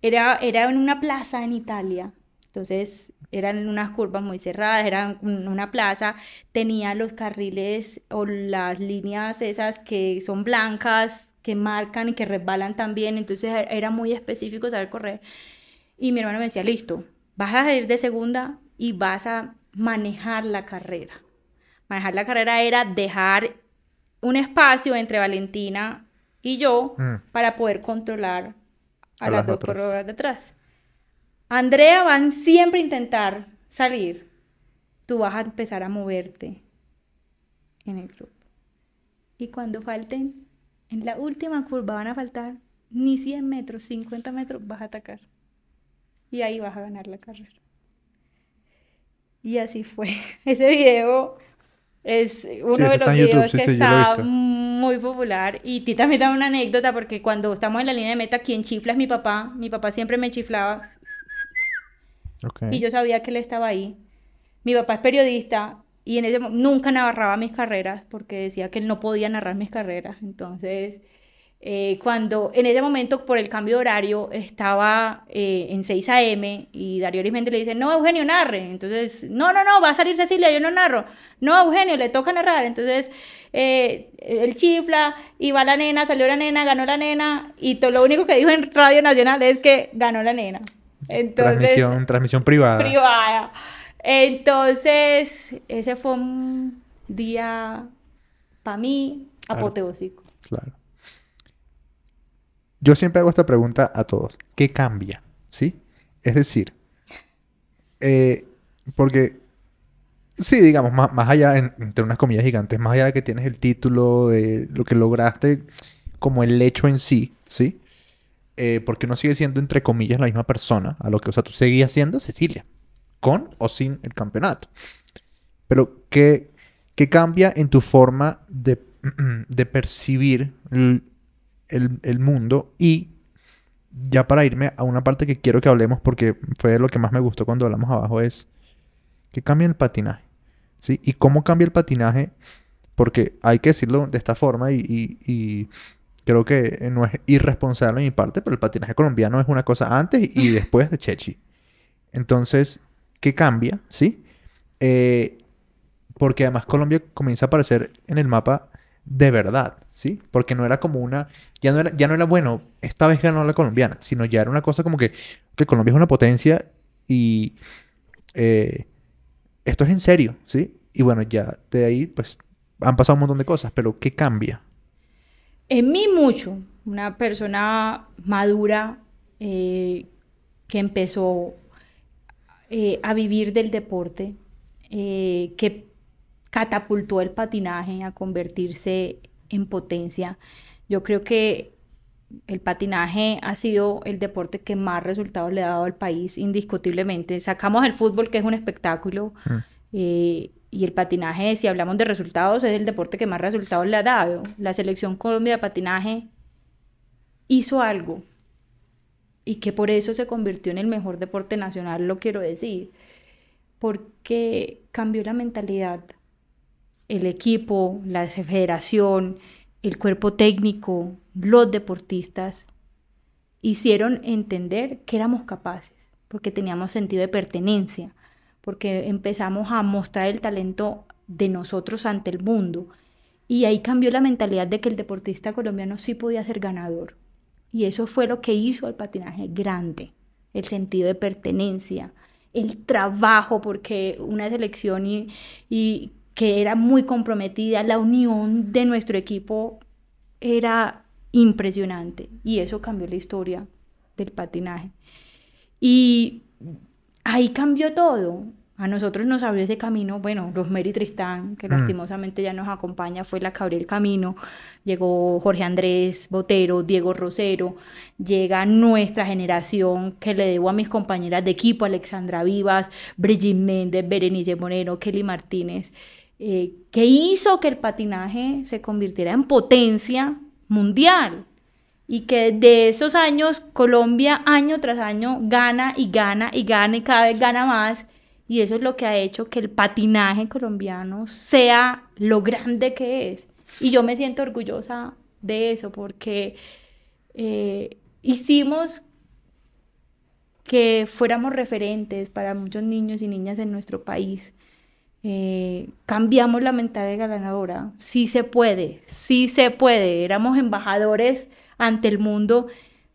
Speaker 2: era en una plaza en Italia, Entonces eran unas curvas muy cerradas, era una plaza, tenía los carriles o las líneas esas que son blancas, que marcan y que resbalan también, entonces era muy específico saber correr. Y mi hermano me decía, listo, vas a salir de segunda y vas a manejar la carrera. Manejar la carrera era dejar un espacio entre Valentina y yo para poder controlar a
Speaker 1: A
Speaker 2: las
Speaker 1: las
Speaker 2: dos
Speaker 1: otras.
Speaker 2: corredoras de atrás. Andrea van siempre a intentar salir. Tú vas a empezar a moverte en el grupo. Y cuando falten, en la última curva van a faltar ni 100 metros, 50 metros, vas a atacar. Y ahí vas a ganar la carrera. Y así fue. Ese video es
Speaker 1: Sí,
Speaker 2: uno
Speaker 1: ese
Speaker 2: de
Speaker 1: está
Speaker 2: los
Speaker 1: en YouTube,
Speaker 2: videos
Speaker 1: sí,
Speaker 2: que
Speaker 1: sí, yo lo he
Speaker 2: está
Speaker 1: visto.
Speaker 2: muy popular. Y ti también da una anécdota porque cuando estamos en la línea de meta, quien chifla es mi papá. Mi papá siempre me chiflaba
Speaker 1: Ok.
Speaker 2: y yo sabía que él estaba ahí. Mi papá es periodista y en ese nunca narraba mis carreras porque decía que él no podía narrar mis carreras. Entonces, cuando en ese momento por el cambio de horario estaba en 6 a.m. y Darío Arizmendi le dice, no, Eugenio, narre. Entonces, no, va a salir Cecilia, yo no narro. No, Eugenio, le toca narrar. Entonces, él chifla y va la nena, salió la nena, ganó la nena y lo único que dijo en Radio Nacional es que ganó la nena. Entonces,
Speaker 1: Transmisión privada.
Speaker 2: privada. Entonces, ese fue un día para mí
Speaker 1: Claro,
Speaker 2: apoteósico.
Speaker 1: claro. Yo siempre hago esta pregunta a todos. ¿Qué cambia? ¿Sí? Es decir, eh, porque, sí, digamos, más allá, entre unas comillas gigantes, más allá de que tienes el título, de lo que lograste, como el hecho en sí, ¿sí? Porque uno sigue siendo, entre comillas, la misma persona, a lo que, o sea, tú seguías siendo Cecilia, con o sin el campeonato. Pero, ¿qué cambia en tu forma de percibir el mundo? Y ya para irme a una parte que quiero que hablemos, porque fue lo que más me gustó cuando hablamos abajo, es ¿qué cambia el patinaje? ¿Sí? ¿Y cómo cambia el patinaje? Porque hay que decirlo de esta forma y creo que no es irresponsable de mi parte, pero el patinaje colombiano es una cosa antes y después de Chechi. Entonces, ¿qué cambia? ¿Sí? Eh, porque además Colombia comienza a aparecer en el mapa de verdad, ¿sí? Porque no era como una... Ya no era bueno, esta vez ganó la colombiana, sino ya era una cosa como que Colombia es una potencia y eh, esto es en serio, ¿sí? Y bueno, ya de ahí pues han pasado un montón de cosas, pero ¿qué cambia?
Speaker 2: En mí mucho, una persona madura que empezó a vivir del deporte, que catapultó el patinaje a convertirse en potencia. Yo creo que el patinaje ha sido el deporte que más resultados le ha dado al país, indiscutiblemente. Sacamos el fútbol, que es un espectáculo,
Speaker 1: Mm,
Speaker 2: y el patinaje, si hablamos de resultados, es el deporte que más resultados le ha dado. La selección Colombia de patinaje hizo algo y que por eso se convirtió en el mejor deporte nacional, lo quiero decir, porque cambió la mentalidad. El equipo, la federación, el cuerpo técnico, los deportistas hicieron entender que éramos capaces, porque teníamos sentido de pertenencia, porque empezamos a mostrar el talento de nosotros ante el mundo. Y ahí cambió la mentalidad de que el deportista colombiano sí podía ser ganador. Y eso fue lo que hizo al patinaje grande, el sentido de pertenencia, el trabajo, porque una selección y que era muy comprometida, la unión de nuestro equipo era impresionante y eso cambió la historia del patinaje. Y ahí cambió todo. A nosotros nos abrió ese camino, bueno, Rosemary Tristán, que
Speaker 1: mm,
Speaker 2: lastimosamente ya nos acompaña, fue la que abrió el camino. Llegó Jorge Andrés Botero, Diego Rosero, llega nuestra generación, que le debo a mis compañeras de equipo, Alexandra Vivas, Brigitte Méndez, Berenice Moreno, Kelly Martínez, que hizo que el patinaje se convirtiera en potencia mundial. Y que de esos años Colombia año tras año gana y gana y gana y cada vez gana más. Y eso es lo que ha hecho que el patinaje colombiano sea lo grande que es. Y yo me siento orgullosa de eso porque hicimos que fuéramos referentes para muchos niños y niñas en nuestro país. Cambiamos la mentalidad ganadora. Sí se puede, sí se puede. Éramos embajadores ante el mundo,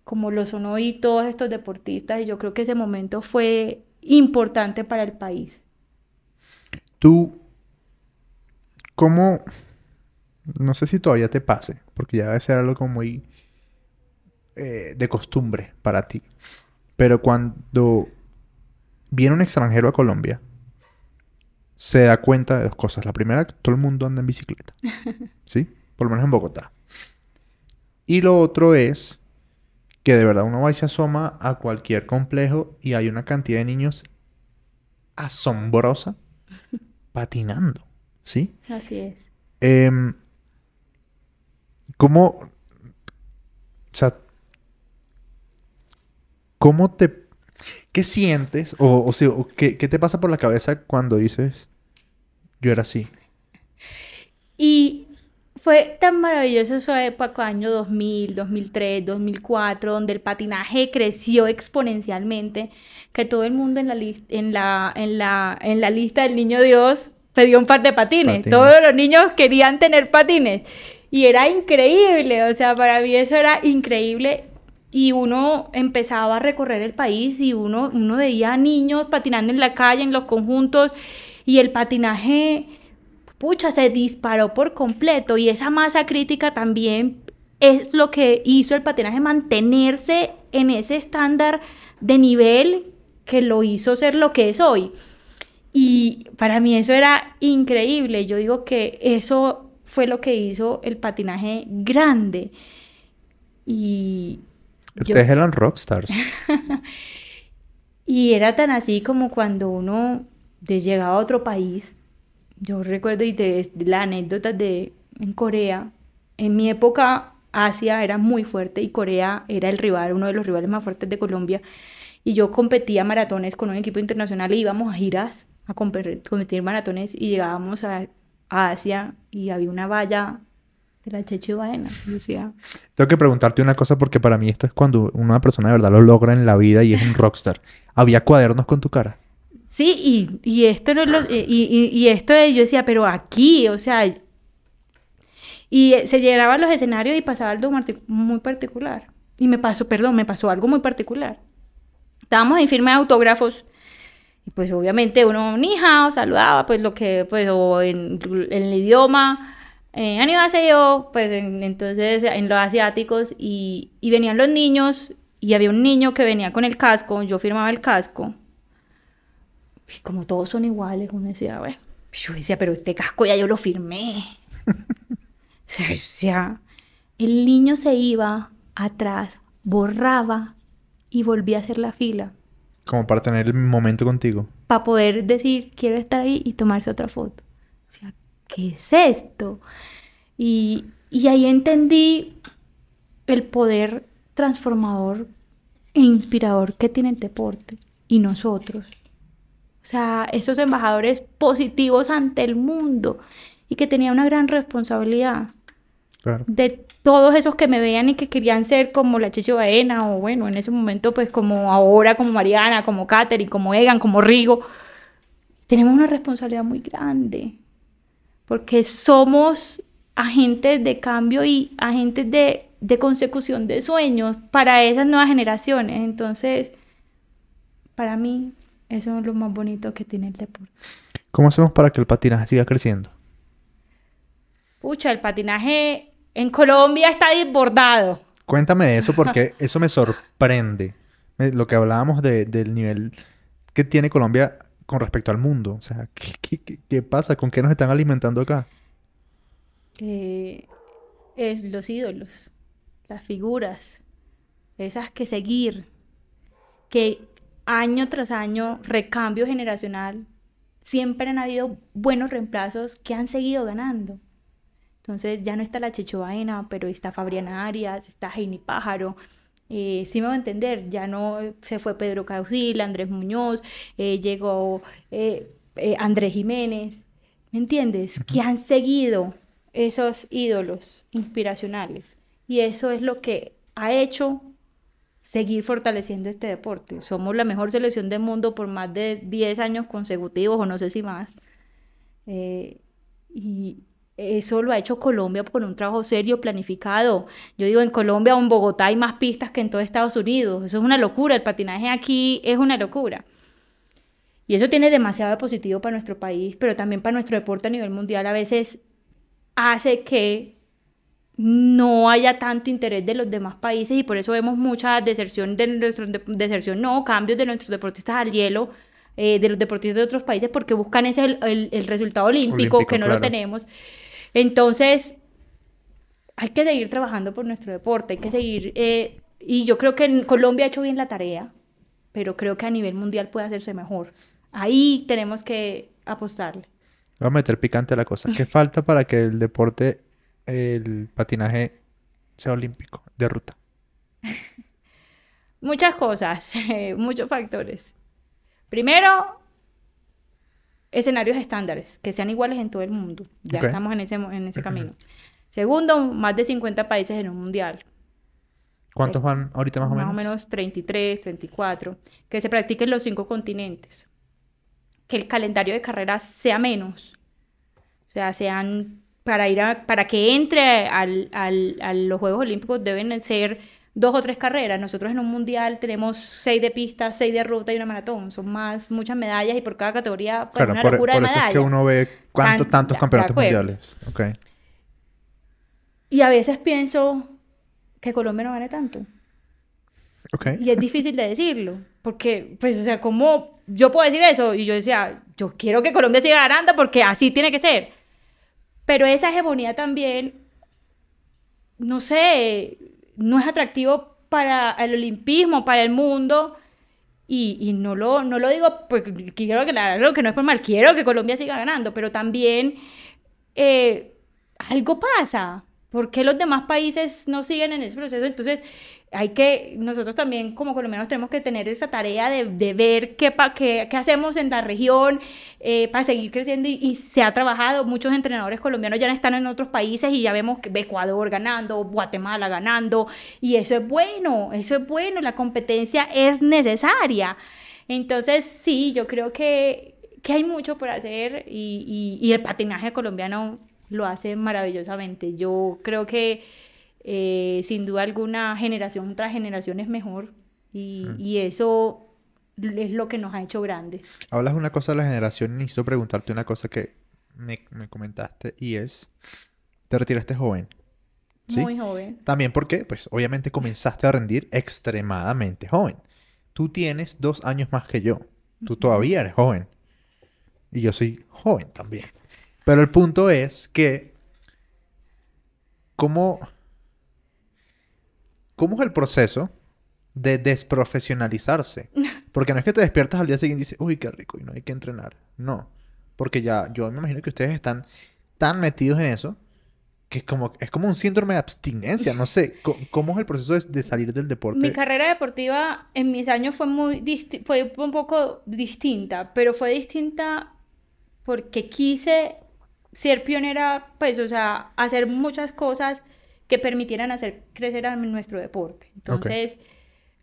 Speaker 2: como lo son hoy todos estos deportistas, y yo creo que ese momento fue importante para el país.
Speaker 1: Tú, ¿cómo? No sé si todavía te pase, porque ya debe ser algo como muy de costumbre para ti. Pero cuando viene un extranjero a Colombia, se da cuenta de dos cosas. La primera, que todo el mundo anda en bicicleta. ¿Sí? Por lo menos en Bogotá. Y lo otro es que de verdad uno va y se asoma a cualquier complejo y hay una cantidad de niños asombrosa patinando. ¿Sí?
Speaker 2: Así es.
Speaker 1: ¿Cómo? O sea, ¿cómo te... ¿Qué sientes? O ¿qué te pasa por la cabeza cuando dices, yo era así?
Speaker 2: Y fue tan maravilloso esa época, año 2000, 2003, 2004, donde el patinaje creció exponencialmente, que todo el mundo en la lista del Niño Dios pedía un par de patines. Todos los niños querían tener patines. Y era increíble, o sea, para mí eso era increíble. Y uno empezaba a recorrer el país y uno veía niños patinando en la calle, en los conjuntos, y el patinaje, pucha, se disparó por completo. Y esa masa crítica también es lo que hizo el patinaje mantenerse en ese estándar de nivel que lo hizo ser lo que es hoy. Y para mí eso era increíble. Yo digo que eso fue lo que hizo el patinaje grande. Y
Speaker 1: Ustedes eran rockstars.
Speaker 2: y era tan así como cuando uno llegaba a otro país. Yo recuerdo y de la anécdota en Corea. En mi época, Asia era muy fuerte y Corea era el rival, uno de los rivales más fuertes de Colombia. Y yo competía maratones con un equipo internacional e íbamos a giras a competir maratones y llegábamos a Asia y había una valla de la Checho Baena. Yo decía,
Speaker 1: Tengo que preguntarte una cosa porque para mí esto es cuando una persona de verdad lo logra en la vida y es un rockstar. ¿Había cuadernos con tu cara?
Speaker 2: sí, y esto no es y esto yo decía, pero aquí, o sea, y se llenaban los escenarios y pasaba algo muy particular. Y me pasó algo muy particular. Estábamos en firma de autógrafos y pues obviamente uno ni hao saludaba, pues lo que, pues, o en el idioma, annyeonghaseyo, pues entonces en los asiáticos y venían los niños y había un niño que venía con el casco, yo firmaba el casco. Y como todos son iguales, uno decía, bueno, yo decía, pero este casco ya yo lo firmé. O sea, el niño se iba atrás, borraba y volvía a hacer la fila.
Speaker 1: Como para tener el momento contigo.
Speaker 2: Para poder decir, quiero estar ahí y tomarse otra foto. O sea, ¿qué es esto? Y ahí entendí el poder transformador e inspirador que tiene el deporte y nosotros. O sea, esos embajadores positivos ante el mundo y que tenía una gran responsabilidad.
Speaker 1: Claro.
Speaker 2: De todos esos que me veían y que querían ser como la Checho Baena o bueno, en ese momento pues como ahora, como Mariana, como Katherine, como Egan, como Rigo. Tenemos una responsabilidad muy grande porque somos agentes de cambio y agentes de consecución de sueños para esas nuevas generaciones. Entonces, para mí, eso es lo más bonito que tiene el deporte.
Speaker 1: ¿Cómo hacemos para que el patinaje siga creciendo?
Speaker 2: Pucha, el patinaje en Colombia está desbordado.
Speaker 1: Cuéntame de eso porque eso me sorprende. Lo que hablábamos del nivel que tiene Colombia con respecto al mundo. O sea, ¿qué pasa? ¿Con qué nos están alimentando acá?
Speaker 2: Es los ídolos, las figuras, esas que seguir, que año tras año, recambio generacional, siempre han habido buenos reemplazos que han seguido ganando. Entonces ya no está la Checho Baena, pero está Fabriana Arias, está Heini Pájaro. Sí me voy a entender, ya no se fue Pedro Causil, Andrés Muñoz, llegó Andrés Jiménez, ¿me entiendes? Que han seguido esos ídolos inspiracionales. Y eso es lo que ha hecho seguir fortaleciendo este deporte. Somos la mejor selección del mundo por más de 10 años consecutivos, o no sé si más. Y eso lo ha hecho Colombia con un trabajo serio, planificado. Yo digo, en Colombia o en Bogotá hay más pistas que en todo Estados Unidos. Eso es una locura. El patinaje aquí es una locura. Y eso tiene demasiado positivo para nuestro país, pero también para nuestro deporte a nivel mundial. A veces hace que no haya tanto interés de los demás países y por eso vemos mucha deserción cambios de nuestros deportistas al hielo, de los deportistas de otros países, porque buscan ese el resultado olímpico que no
Speaker 1: claro.
Speaker 2: lo tenemos. Entonces, hay que seguir trabajando por nuestro deporte, hay que seguir, y yo creo que en Colombia ha hecho bien la tarea, pero creo que a nivel mundial puede hacerse mejor. Ahí tenemos que apostarle.
Speaker 1: Vamos a meter picante a la cosa. ¿Qué falta para que el deporte, el patinaje, sea olímpico de ruta?
Speaker 2: Muchas cosas, muchos factores. Primero, escenarios estándares, que sean iguales en todo el mundo. Ya
Speaker 1: Ok.
Speaker 2: estamos en ese camino. Segundo, más de 50 países en un mundial.
Speaker 1: ¿Cuántos van ahorita más o
Speaker 2: Más o
Speaker 1: menos?
Speaker 2: menos 33, 34. Que se practiquen los 5 continentes. Que el calendario de carreras sea menos. O sea, para que entre a los Juegos Olímpicos deben ser 2 o 3 carreras. Nosotros en un mundial tenemos 6 de pista, 6 de ruta y una maratón. Son muchas medallas y por cada categoría, pues
Speaker 1: Claro,
Speaker 2: una
Speaker 1: por
Speaker 2: locura de
Speaker 1: eso es que
Speaker 2: medallas.
Speaker 1: uno ve tantos
Speaker 2: De
Speaker 1: campeonatos
Speaker 2: acuerdo.
Speaker 1: mundiales. Ok.
Speaker 2: Y a veces pienso que Colombia no gane tanto.
Speaker 1: Ok.
Speaker 2: Y es difícil de decirlo, porque, pues, o sea, ¿cómo yo puedo decir eso? Y yo decía, yo quiero que Colombia siga ganando porque así tiene que ser. Pero esa hegemonía también, no sé, no es atractivo para el olimpismo, para el mundo. Y no lo digo, pues quiero aclararlo, que no es por mal, quiero que Colombia siga ganando, pero también algo pasa. ¿Por qué los demás países no siguen en ese proceso? Entonces, nosotros también como colombianos tenemos que tener esa tarea de ver qué hacemos en la región para seguir creciendo y se ha trabajado. Muchos entrenadores colombianos ya están en otros países y ya vemos que Ecuador ganando, Guatemala ganando, y eso es bueno, la competencia es necesaria. Entonces, sí, yo creo que hay mucho por hacer y el patinaje colombiano lo hace maravillosamente. Yo creo que sin duda alguna generación tras generación es mejor y eso es lo que nos ha hecho grandes.
Speaker 1: Hablas una cosa de la generación y necesito preguntarte una cosa que me comentaste y es, te retiraste joven, ¿sí?
Speaker 2: Muy joven.
Speaker 1: También porque, pues, obviamente comenzaste a rendir extremadamente joven. Tú tienes 2 años más que yo. Tú todavía eres joven. Y yo soy joven también. Pero el punto es que, ¿cómo, cómo es el proceso de desprofesionalizarse? Porque no es que te despiertas al día siguiente y dices, uy, qué rico, y no hay que entrenar. No. Porque ya, yo me imagino que ustedes están tan metidos en eso que es como un síndrome de abstinencia. No sé, ¿cómo es el proceso de salir del
Speaker 2: Mi
Speaker 1: deporte?
Speaker 2: carrera deportiva en mis años fue un poco distinta, pero fue distinta porque quise ser pionera, pues, o sea, hacer muchas cosas que permitieran hacer crecer a nuestro deporte.
Speaker 1: Ok.
Speaker 2: Entonces,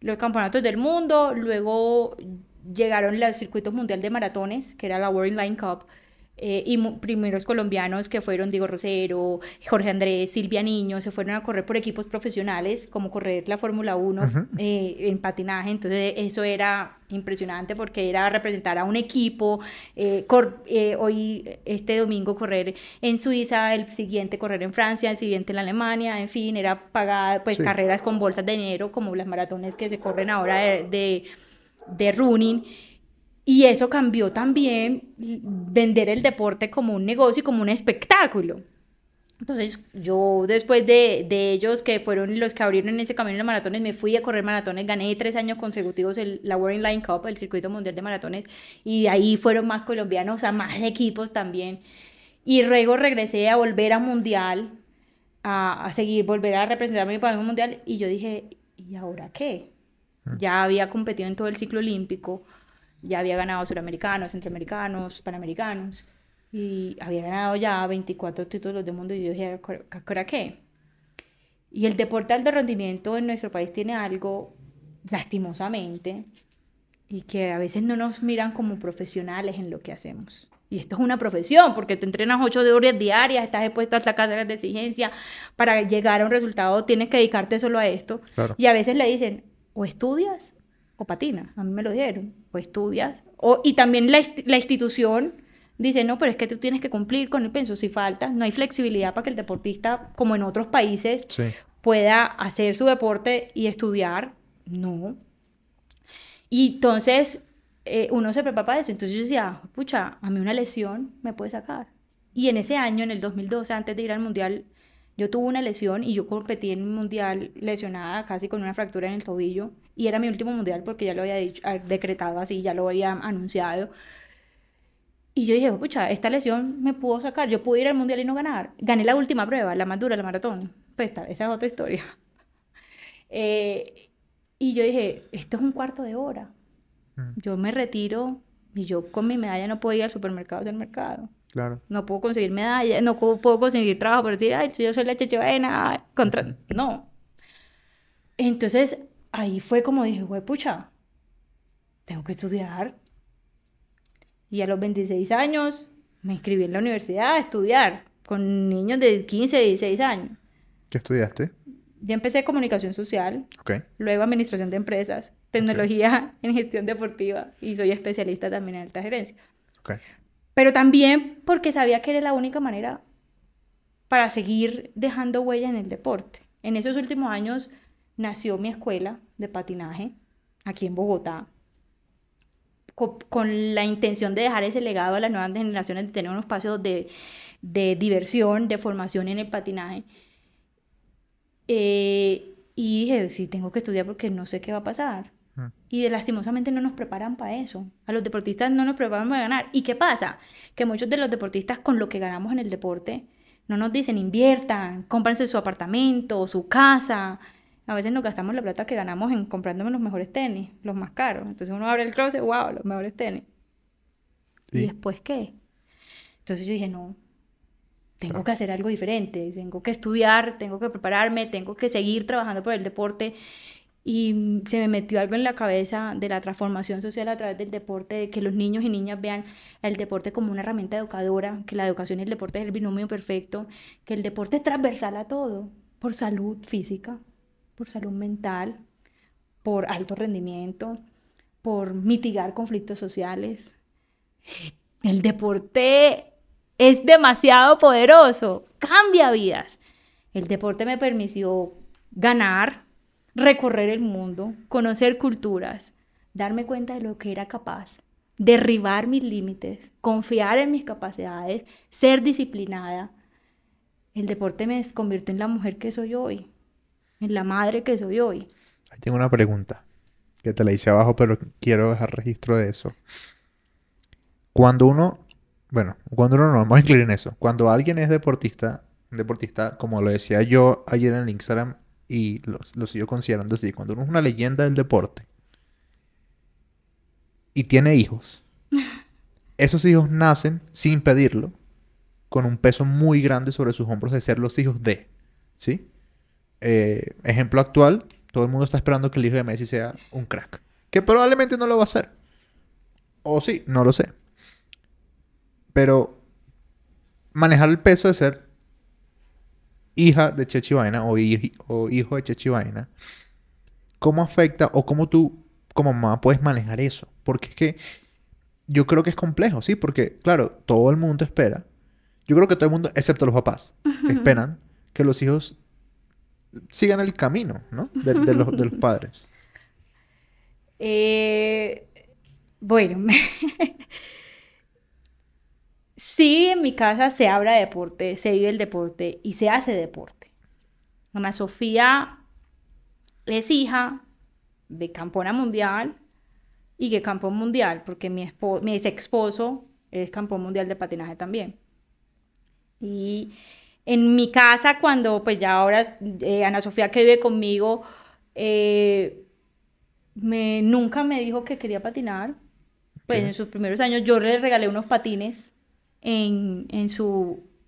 Speaker 2: los campeonatos del mundo, luego llegaron los circuitos mundial de maratones, que era la World Line Cup, y primeros colombianos que fueron Diego Rosero, Jorge Andrés, Silvia Niño, se fueron a correr por equipos profesionales, como correr la Fórmula 1
Speaker 1: Ujú.
Speaker 2: en patinaje. Entonces eso era impresionante porque era representar a un equipo, hoy este domingo correr en Suiza, el siguiente correr en Francia, el siguiente en Alemania, en fin, era pagar pues
Speaker 1: Sí.
Speaker 2: carreras con bolsas de dinero como las maratones que se corren ahora de running. Y eso cambió también vender el deporte como un negocio y como un espectáculo. Entonces yo después de ellos, que fueron los que abrieron ese camino de maratones, me fui a correr maratones, gané 3 años consecutivos la World Line Cup, el circuito mundial de maratones, y de ahí fueron más colombianos, o sea, más equipos también. Y luego regresé a volver a mundial, a seguir, volver a representar a mi país mundial, y yo dije, ¿y ahora qué? Ya había competido en todo el ciclo olímpico, ya había ganado suramericanos, centroamericanos, panamericanos, y había ganado ya 24 títulos del mundo, y yo dije, ¿ahora qué? Y el deporte de alto rendimiento en nuestro país tiene algo lastimosamente, y que a veces no nos miran como profesionales en lo que hacemos. Y esto es una profesión, porque te entrenas 8 horas diarias, estás expuesto a cargas de exigencia, para llegar a un resultado tienes que dedicarte solo a esto.
Speaker 1: Claro.
Speaker 2: Y a veces le dicen, o estudias o patinas, a mí me lo dijeron, o estudias, y también la institución dice, no, pero es que tú tienes que cumplir con el penso, si faltas, no hay flexibilidad para que el deportista, como en otros países,
Speaker 1: Sí.
Speaker 2: pueda hacer su deporte y estudiar, no. Y entonces uno se prepara para eso. Entonces yo decía, pucha, a mí una lesión me puede sacar. Y en ese año, en el 2012, antes de ir al mundial, yo tuve una lesión y yo competí en un mundial lesionada, casi con una fractura en el tobillo. Y era mi último mundial porque ya lo había dicho, decretado así, ya lo había anunciado. Y yo dije, pucha, esta lesión me pudo sacar. Yo pude ir al mundial y no ganar. Gané la última prueba, la más dura, la maratón. Pues esa es otra historia. Y yo dije, esto es un cuarto de hora. Yo me retiro y yo con mi medalla no puedo ir al supermercado a hacer mercado.
Speaker 1: Claro.
Speaker 2: No puedo conseguir medalla, no puedo conseguir trabajo por decir, ay, yo soy la Cheche Baena, contra... No. Entonces, ahí fue como dije, güey, pucha, tengo que estudiar. Y a los 26 años me inscribí en la universidad a estudiar con niños de 15, 16 años.
Speaker 1: ¿Qué estudiaste?
Speaker 2: Ya empecé comunicación social,
Speaker 1: Ok.
Speaker 2: luego administración de empresas, tecnología en gestión deportiva y soy especialista también en alta gerencia.
Speaker 1: Ok.
Speaker 2: Pero también porque sabía que era la única manera para seguir dejando huella en el deporte. En esos últimos años nació mi escuela de patinaje aquí en Bogotá, con la intención de dejar ese legado a las nuevas generaciones, de tener un espacio de diversión, de formación en el patinaje. Y dije, sí, tengo que estudiar porque no sé qué va a pasar. Y lastimosamente no nos preparan para eso. A los deportistas no nos preparan para ganar. ¿Y qué pasa? Que muchos de los deportistas con lo que ganamos en el deporte no nos dicen inviertan, cómprense su apartamento, su casa. A veces nos gastamos la plata que ganamos en comprándome los mejores tenis, los más caros. Entonces uno abre el closet, wow, los mejores tenis. ¿Y después qué? Entonces yo dije, no, tengo que hacer algo diferente, tengo que estudiar, tengo que prepararme, tengo que seguir trabajando por el deporte. Y se me metió algo en la cabeza de la transformación social a través del deporte, de que los niños y niñas vean el deporte como una herramienta educadora, que la educación y el deporte es el binomio perfecto, que el deporte es transversal a todo, por salud física, por salud mental, por alto rendimiento, por mitigar conflictos sociales. El deporte es demasiado poderoso, cambia vidas. El deporte me permitió ganar, recorrer el mundo, conocer culturas, darme cuenta de lo que era capaz, derribar mis límites, confiar en mis capacidades, ser disciplinada. El deporte me convirtió en la mujer que soy hoy, en la madre que soy hoy.
Speaker 1: Ahí tengo una pregunta que te la hice abajo, pero quiero dejar registro de eso. Cuando uno no, vamos a incluir en eso. Cuando alguien es deportista, como lo decía yo ayer en el Instagram, y lo sigo considerando así, cuando uno es una leyenda del deporte y tiene hijos, esos hijos nacen sin pedirlo, con un peso muy grande sobre sus hombros de ser los hijos de, ¿sí? Ejemplo actual, todo el mundo está esperando que el hijo de Messi sea un crack, que probablemente no lo va a ser. O sí, no lo sé. Pero manejar el peso de ser hija de Chechi Baena o hijo de Chechi Baena, ¿cómo afecta o cómo tú como mamá puedes manejar eso? Porque es que yo creo que es complejo, ¿sí? Porque, claro, todo el mundo espera. Yo creo que todo el mundo, excepto los papás, esperan que los hijos sigan el camino, ¿no? De los padres.
Speaker 2: Bueno, sí, en mi casa se habla de deporte, se vive el deporte y se hace deporte. Ana Sofía es hija de campeona mundial y que campeón mundial, porque mi ex esposo es campeón mundial de patinaje también. Y en mi casa, cuando pues ya ahora Ana Sofía que vive conmigo, nunca me dijo que quería patinar. Pues en sus primeros años yo le regalé unos patines en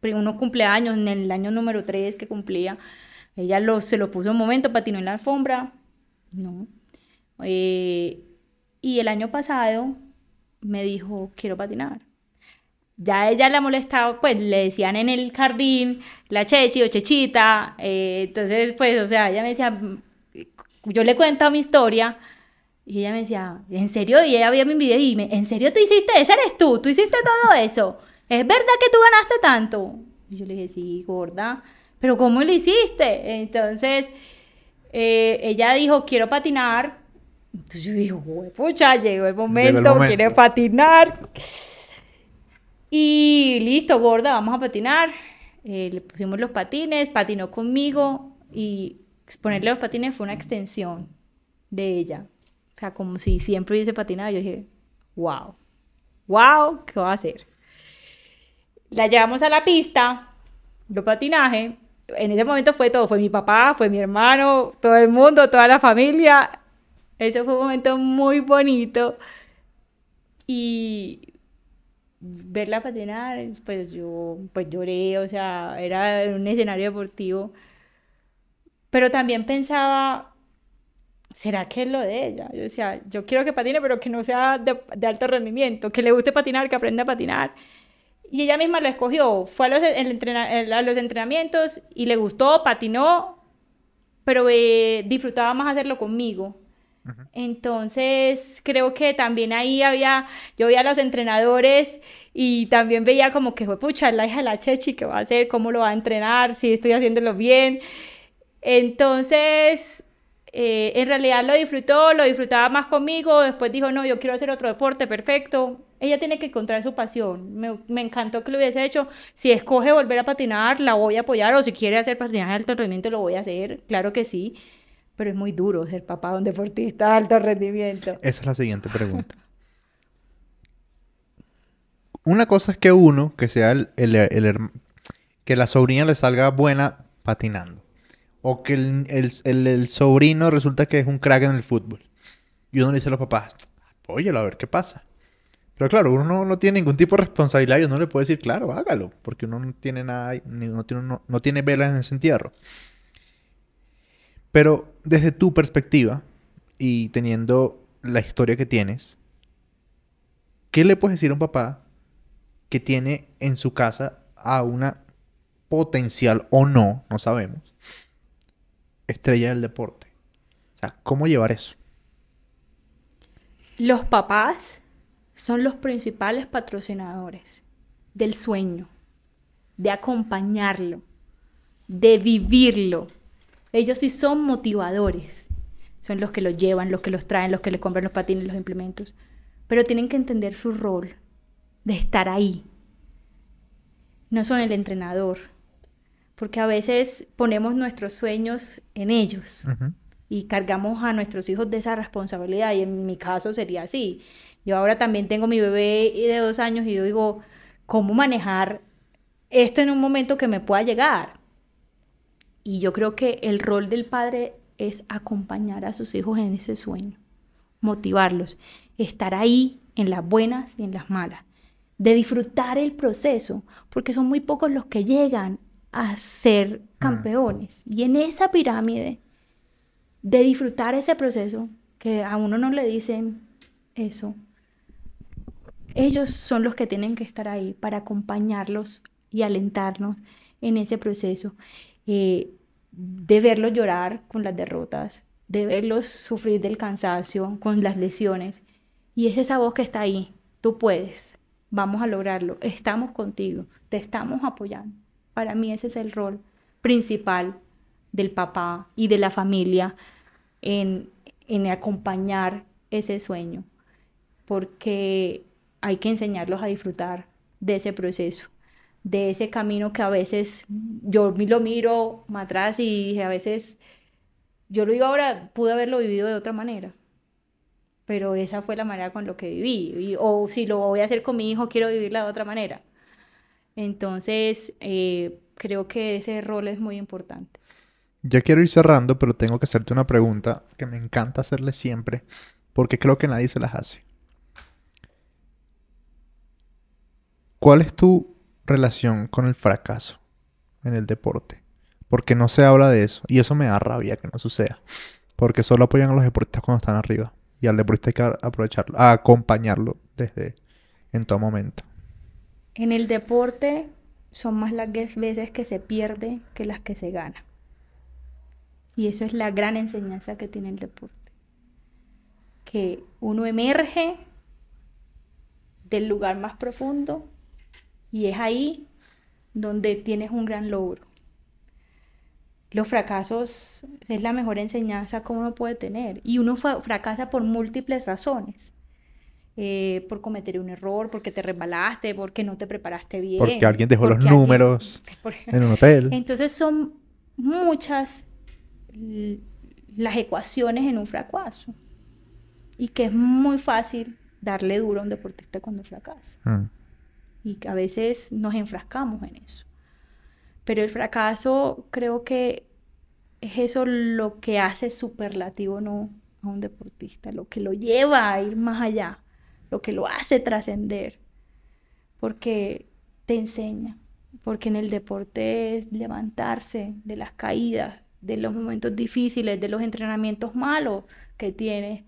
Speaker 2: unos cumpleaños, en el año número 3 que cumplía. Ella se lo puso un momento, patinó en la alfombra. No. Y el año pasado me dijo, quiero patinar. Ya ella la molestaba, pues le decían en el jardín la Chechi o Chechita. Entonces, pues, o sea, ella me decía, yo le cuento mi historia. Y ella me decía, ¿en serio? Y ella veía mi video y ¿en serio tú hiciste eso? ¿Eres tú? ¿Tú hiciste todo eso? ¿Es verdad que tú ganaste tanto? Y yo le dije, sí, gorda. ¿Pero cómo lo hiciste? Entonces, ella dijo, quiero patinar. Entonces yo dije, pucha, llegó el momento, quiere patinar. Y listo, gorda, vamos a patinar. Le pusimos los patines, patinó conmigo y ponerle los patines fue una extensión de ella. O sea, como si siempre hubiese patinado. Yo dije, wow, ¿qué va a hacer? La llevamos a la pista de patinaje. En ese momento fue todo, fue mi papá, fue mi hermano, todo el mundo, toda la familia. Ese fue un momento muy bonito. Y verla patinar, pues yo pues lloré, o sea, era un escenario deportivo. Pero también pensaba, ¿será que es lo de ella? Yo decía, yo quiero que patine, pero que no sea de alto rendimiento, que le guste patinar, que aprenda a patinar. Y ella misma lo escogió, fue a los entrenamientos y le gustó, patinó, pero disfrutaba más hacerlo conmigo. Uh-huh. Entonces, creo que también ahí yo veía a los entrenadores y también veía como que, pucha, la hija de la Chechi, ¿qué va a hacer? ¿Cómo lo va a entrenar? Si estoy haciéndolo bien. Entonces, en realidad lo disfrutaba más conmigo. Después dijo, no, yo quiero hacer otro deporte, perfecto. Ella tiene que encontrar su pasión. Me encantó que lo hubiese hecho. Si escoge volver a patinar, la voy a apoyar. O si quiere hacer patinaje de alto rendimiento, lo voy a hacer. Claro que sí. Pero es muy duro ser papá de un deportista de alto rendimiento.
Speaker 1: Esa es la siguiente pregunta. Una cosa es que uno, que sea que la sobrina le salga buena patinando. O que el sobrino resulta que es un crack en el fútbol. Y uno le dice a los papás, apóyalo a ver qué pasa. Pero claro, uno no tiene ningún tipo de responsabilidad y uno le puede decir, claro, hágalo. Porque uno no tiene nada, no tiene velas en ese entierro. Pero desde tu perspectiva y teniendo la historia que tienes, ¿qué le puedes decir a un papá que tiene en su casa a una potencial o no sabemos, estrella del deporte? O sea, ¿cómo llevar eso?
Speaker 2: Los papás son los principales patrocinadores del sueño, de acompañarlo, de vivirlo. Ellos sí son motivadores. Son los que los llevan, los que los traen, los que le compran los patines, los implementos. Pero tienen que entender su rol de estar ahí. No son el entrenador. Porque a veces ponemos nuestros sueños en ellos. Uh-huh. Y cargamos a nuestros hijos de esa responsabilidad. Y en mi caso sería así. Yo ahora también tengo mi bebé de 2 años y yo digo, ¿cómo manejar esto en un momento que me pueda llegar? Y yo creo que el rol del padre es acompañar a sus hijos en ese sueño, motivarlos, estar ahí en las buenas y en las malas, de disfrutar el proceso, porque son muy pocos los que llegan a ser campeones. Y en esa pirámide, de disfrutar ese proceso, que a uno no le dicen eso, ellos son los que tienen que estar ahí para acompañarlos y alentarnos en ese proceso. De verlos llorar con las derrotas, de verlos sufrir del cansancio, con las lesiones. Y es esa voz que está ahí. Tú puedes, vamos a lograrlo, estamos contigo, te estamos apoyando. Para mí ese es el rol principal del papá y de la familia en acompañar ese sueño, porque hay que enseñarlos a disfrutar de ese proceso, de ese camino que a veces yo lo miro más atrás y dije, a veces yo lo digo ahora, pude haberlo vivido de otra manera, pero esa fue la manera con lo que viví, o si lo voy a hacer con mi hijo, quiero vivirla de otra manera. Entonces, creo que ese rol es muy importante.
Speaker 1: Ya quiero ir cerrando, pero tengo que hacerte una pregunta que me encanta hacerle siempre, porque creo que nadie se las hace. ¿Cuál es tu relación con el fracaso en el deporte? Porque no se habla de eso, y eso me da rabia que no suceda. Porque solo apoyan a los deportistas cuando están arriba. Y al deportista hay que aprovecharlo, a acompañarlo desde en todo momento.
Speaker 2: En el deporte son más las veces que se pierde que las que se gana. Y eso es la gran enseñanza que tiene el deporte. Que uno emerge del lugar más profundo y es ahí donde tienes un gran logro. Los fracasos es la mejor enseñanza que uno puede tener. Y uno fracasa por múltiples razones. Por cometer un error, porque te resbalaste, porque no te preparaste bien.
Speaker 1: Porque alguien dejó los
Speaker 2: porque
Speaker 1: números en un hotel.
Speaker 2: Entonces son muchas las ecuaciones en un fracaso. Y que es muy fácil darle duro a un deportista cuando fracasa. Y que a veces nos enfrascamos en eso. Pero el fracaso creo que es eso lo que hace superlativo, ¿no?, a un deportista, lo que lo lleva a ir más allá, lo que lo hace trascender, porque te enseña, porque en el deporte es levantarse de las caídas, de los momentos difíciles, de los entrenamientos malos que tienes,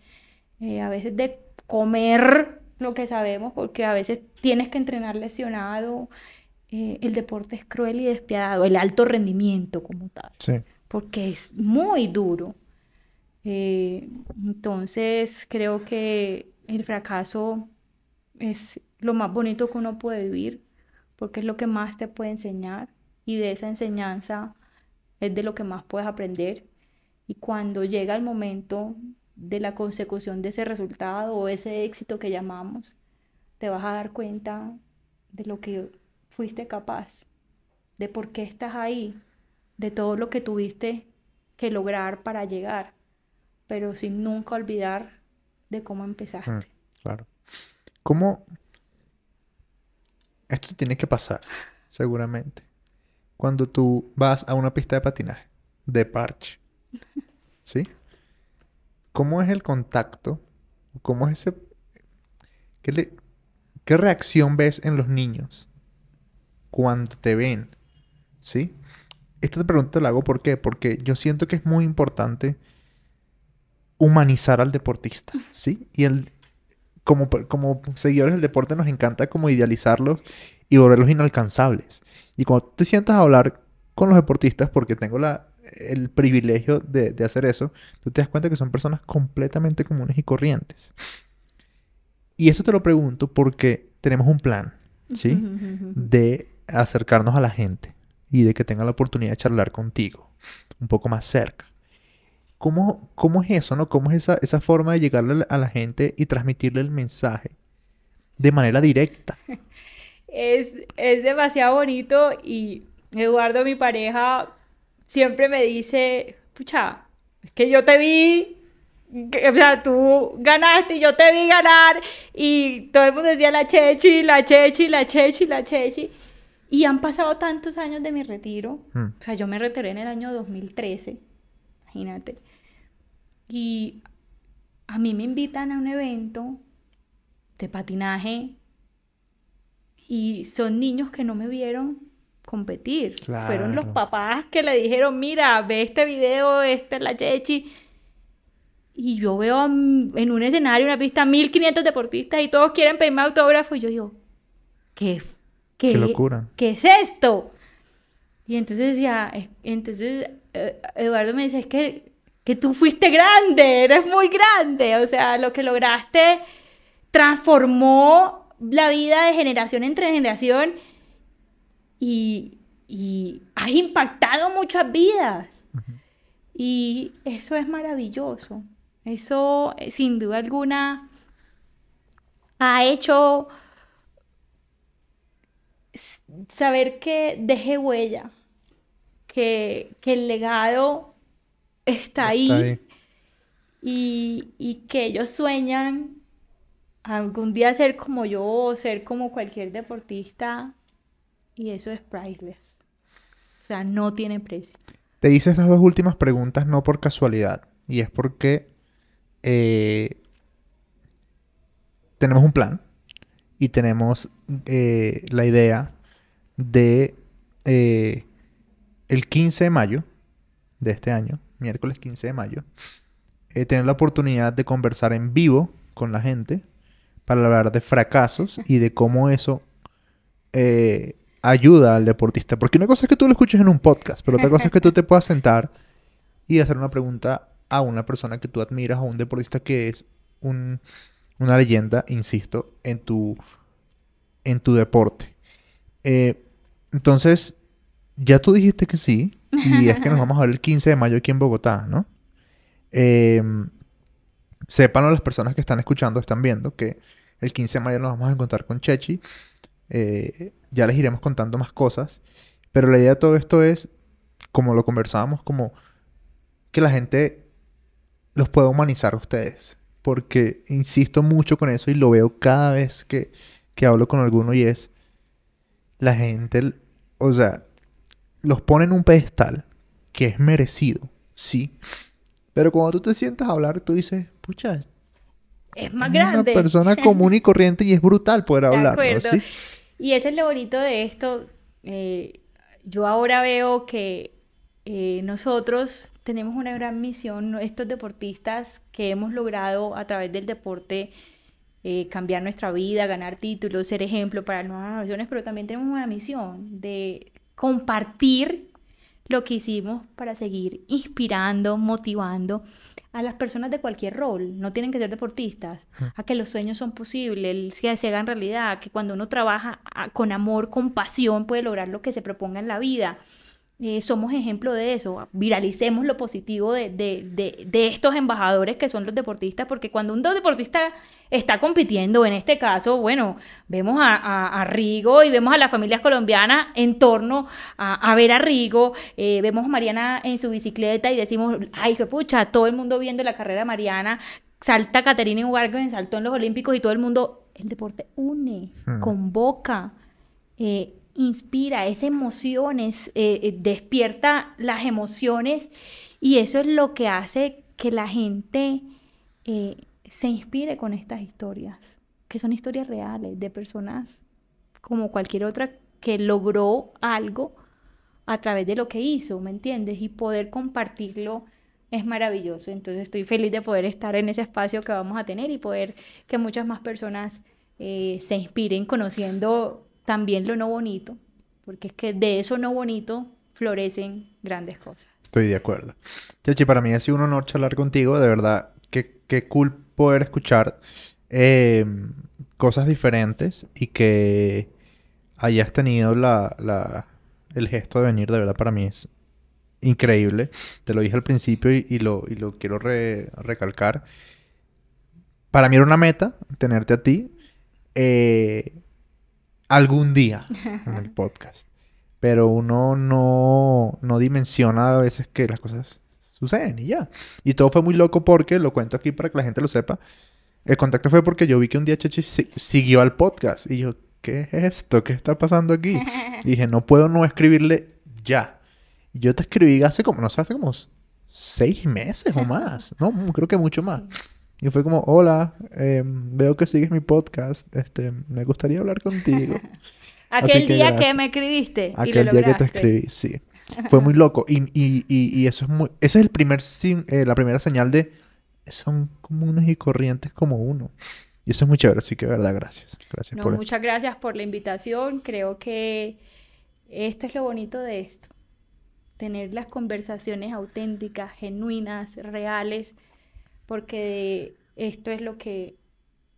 Speaker 2: a veces de comer lo que sabemos, porque a veces tienes que entrenar lesionado. El deporte es cruel y despiadado, el alto rendimiento como tal,
Speaker 1: Sí.
Speaker 2: porque es muy duro. Entonces creo que el fracaso es lo más bonito que uno puede vivir, porque es lo que más te puede enseñar y de esa enseñanza es de lo que más puedes aprender. Y cuando llega el momento de la consecución de ese resultado o ese éxito que llamamos, te vas a dar cuenta de lo que fuiste capaz, de por qué estás ahí, de todo lo que tuviste que lograr para llegar, pero sin nunca olvidar de cómo empezaste.
Speaker 1: Claro. ¿Cómo? Esto tiene que pasar, seguramente. Cuando tú vas a una pista de patinaje, de parche, ¿sí? ¿Cómo es el contacto? ¿Cómo es ese... ¿Qué reacción ves en los niños cuando te ven? ¿Sí? Esta pregunta te la hago ¿por qué? Porque yo siento que es muy importante humanizar al deportista, ¿sí? Y como seguidores del deporte nos encanta como idealizarlos y volverlos inalcanzables. Y cuando te sientas a hablar con los deportistas, porque tengo el privilegio de hacer eso, tú te das cuenta que son personas completamente comunes y corrientes. Y eso te lo pregunto porque tenemos un plan, ¿sí? De acercarnos a la gente y de que tengan la oportunidad de charlar contigo un poco más cerca. ¿Cómo es eso, no? ¿Cómo es esa forma de llegarle a la gente y transmitirle el mensaje de manera directa?
Speaker 2: Es demasiado bonito y Eduardo, mi pareja, siempre me dice, pucha, es que yo te vi, o sea, tú ganaste y yo te vi ganar y todo el mundo decía la Chechi, la Chechi, la Chechi, la Chechi. Y han pasado tantos años de mi retiro. O sea, yo me retiré en el año 2013, imagínate. Y a mí me invitan a un evento de patinaje y son niños que no me vieron competir.
Speaker 1: Claro.
Speaker 2: Fueron los papás que le dijeron, mira, ve este video, esta es la Chechi. Y yo veo en un escenario, una pista, 1500 deportistas y todos quieren pedirme autógrafo. Y yo digo, ¿qué
Speaker 1: locura.
Speaker 2: ¿Qué es esto? Y entonces decía, Eduardo me dice, es que tú fuiste grande, eres muy grande. O sea, lo que lograste transformó la vida de generación en generación y has impactado muchas vidas. Y eso es maravilloso. Eso, sin duda alguna, ha hecho saber que dejé huella, que el legado está ahí. Y que ellos sueñan algún día ser como yo o ser como cualquier deportista, y eso es priceless. O sea, no tiene precio.
Speaker 1: Te hice estas dos últimas preguntas no por casualidad, y es porque tenemos un plan y tenemos la idea de el 15 de mayo de este año, miércoles 15 de mayo, tener la oportunidad de conversar en vivo con la gente para hablar de fracasos y de cómo eso ayuda al deportista. Porque una cosa es que tú lo escuches en un podcast, pero otra cosa es que tú te puedas sentar y hacer una pregunta a una persona que tú admiras, a un deportista que es una leyenda, insisto, en tu deporte. Entonces, ya tú dijiste que sí, y es que nos vamos a ver el 15 de mayo aquí en Bogotá, ¿no? Sépanlo las personas que están escuchando, están viendo que el 15 de mayo nos vamos a encontrar con Chechi. Ya les iremos contando más cosas. Pero la idea de todo esto es, como lo conversábamos, como que la gente los pueda humanizar a ustedes. Porque insisto mucho con eso y lo veo cada vez que hablo con alguno y es la gente, o sea, los pone en un pedestal que es merecido, sí. Pero cuando tú te sientas a hablar, tú dices, pucha,
Speaker 2: Es más
Speaker 1: es una
Speaker 2: grande.
Speaker 1: persona común y corriente y es brutal poder
Speaker 2: De
Speaker 1: hablarlo,
Speaker 2: acuerdo.
Speaker 1: ¿sí?
Speaker 2: Y eso es lo bonito de esto. Yo ahora veo que nosotros tenemos una gran misión, ¿no? Estos deportistas que hemos logrado a través del deporte cambiar nuestra vida, ganar títulos, ser ejemplo para nuevas generaciones, pero también tenemos una misión de compartir lo que hicimos para seguir inspirando, motivando a las personas de cualquier rol. No tienen que ser deportistas, a que los sueños son posibles, que se hagan realidad, que cuando uno trabaja con amor, con pasión, puede lograr lo que se proponga en la vida. Somos ejemplo de eso. Viralicemos lo positivo de estos embajadores que son los deportistas, porque cuando un deportista está compitiendo, en este caso, bueno, vemos a Rigo y vemos a las familias colombianas en torno a ver a Rigo, vemos a Mariana en su bicicleta y decimos, ay, qué pucha, todo el mundo viendo la carrera de Mariana, salta Caterina Ibargüen, saltó en los Olímpicos y todo el mundo, el deporte une, convoca, inspira, es emociones, despierta las emociones y eso es lo que hace que la gente se inspire con estas historias, que son historias reales de personas como cualquier otra que logró algo a través de lo que hizo, ¿me entiendes? Y poder compartirlo es maravilloso. Entonces estoy feliz de poder estar en ese espacio que vamos a tener y poder que muchas más personas se inspiren conociendo también lo no bonito, porque es que de eso no bonito florecen grandes cosas.
Speaker 1: Estoy de acuerdo. Chachi, para mí ha sido un honor charlar contigo. De verdad, qué cool poder escuchar cosas diferentes y que hayas tenido el gesto de venir. De verdad, para mí es increíble. Te lo dije al principio y lo quiero recalcar. Para mí era una meta tenerte a ti algún día en el podcast. Pero uno no dimensiona a veces que las cosas suceden y ya. Y todo fue muy loco porque, lo cuento aquí para que la gente lo sepa, el contacto fue porque yo vi que un día Chechi siguió al podcast. Y yo, ¿qué es esto? ¿Qué está pasando aquí? Y dije, no puedo no escribirle ya. Y yo te escribí hace como, no sé, hace como 6 meses o más. No, creo que mucho más.
Speaker 2: Sí.
Speaker 1: Y fue como, hola, veo que sigues mi podcast. Me gustaría hablar contigo. Así
Speaker 2: Aquel
Speaker 1: que
Speaker 2: día que
Speaker 1: gracias.
Speaker 2: me escribiste y lo
Speaker 1: Aquel día que te
Speaker 2: lograste.
Speaker 1: escribí, sí. Fue muy loco. Y eso es muy... Ese es el la primera señal de... Son comunes y corrientes como uno. Y eso es muy chévere. Así que, de verdad, gracias. Gracias
Speaker 2: No,
Speaker 1: por...
Speaker 2: muchas gracias por la invitación. Creo que esto es lo bonito de esto. Tener las conversaciones auténticas, genuinas, reales, porque esto es lo que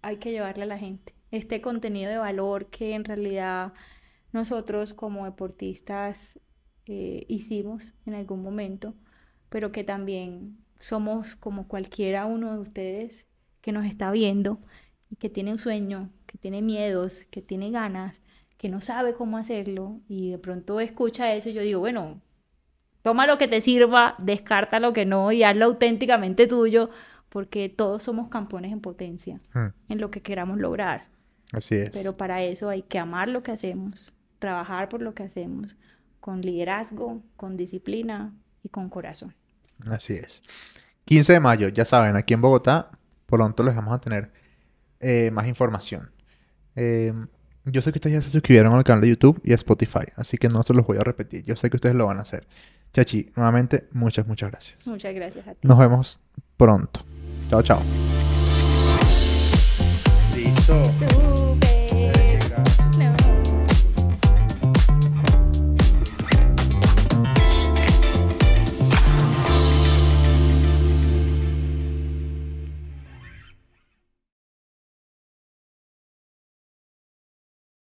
Speaker 2: hay que llevarle a la gente. Este contenido de valor que en realidad nosotros como deportistas hicimos en algún momento, pero que también somos como cualquiera uno de ustedes que nos está viendo y que tiene un sueño, que tiene miedos, que tiene ganas, que no sabe cómo hacerlo y de pronto escucha eso y yo digo, bueno, toma lo que te sirva, descarta lo que no y hazlo auténticamente tuyo, porque todos somos campeones en potencia, en lo que queramos lograr.
Speaker 1: Así es.
Speaker 2: Pero para eso hay que amar lo que hacemos, trabajar por lo que hacemos, con liderazgo, con disciplina y con corazón.
Speaker 1: Así es. 15 de mayo, ya saben, aquí en Bogotá, pronto les vamos a tener más información. Yo sé que ustedes ya se suscribieron al canal de YouTube y a Spotify, así que no se los voy a repetir. Yo sé que ustedes lo van a hacer. Chachi, nuevamente, muchas gracias.
Speaker 2: Muchas gracias a ti.
Speaker 1: Nos vemos pronto. Chao, chao. Listo.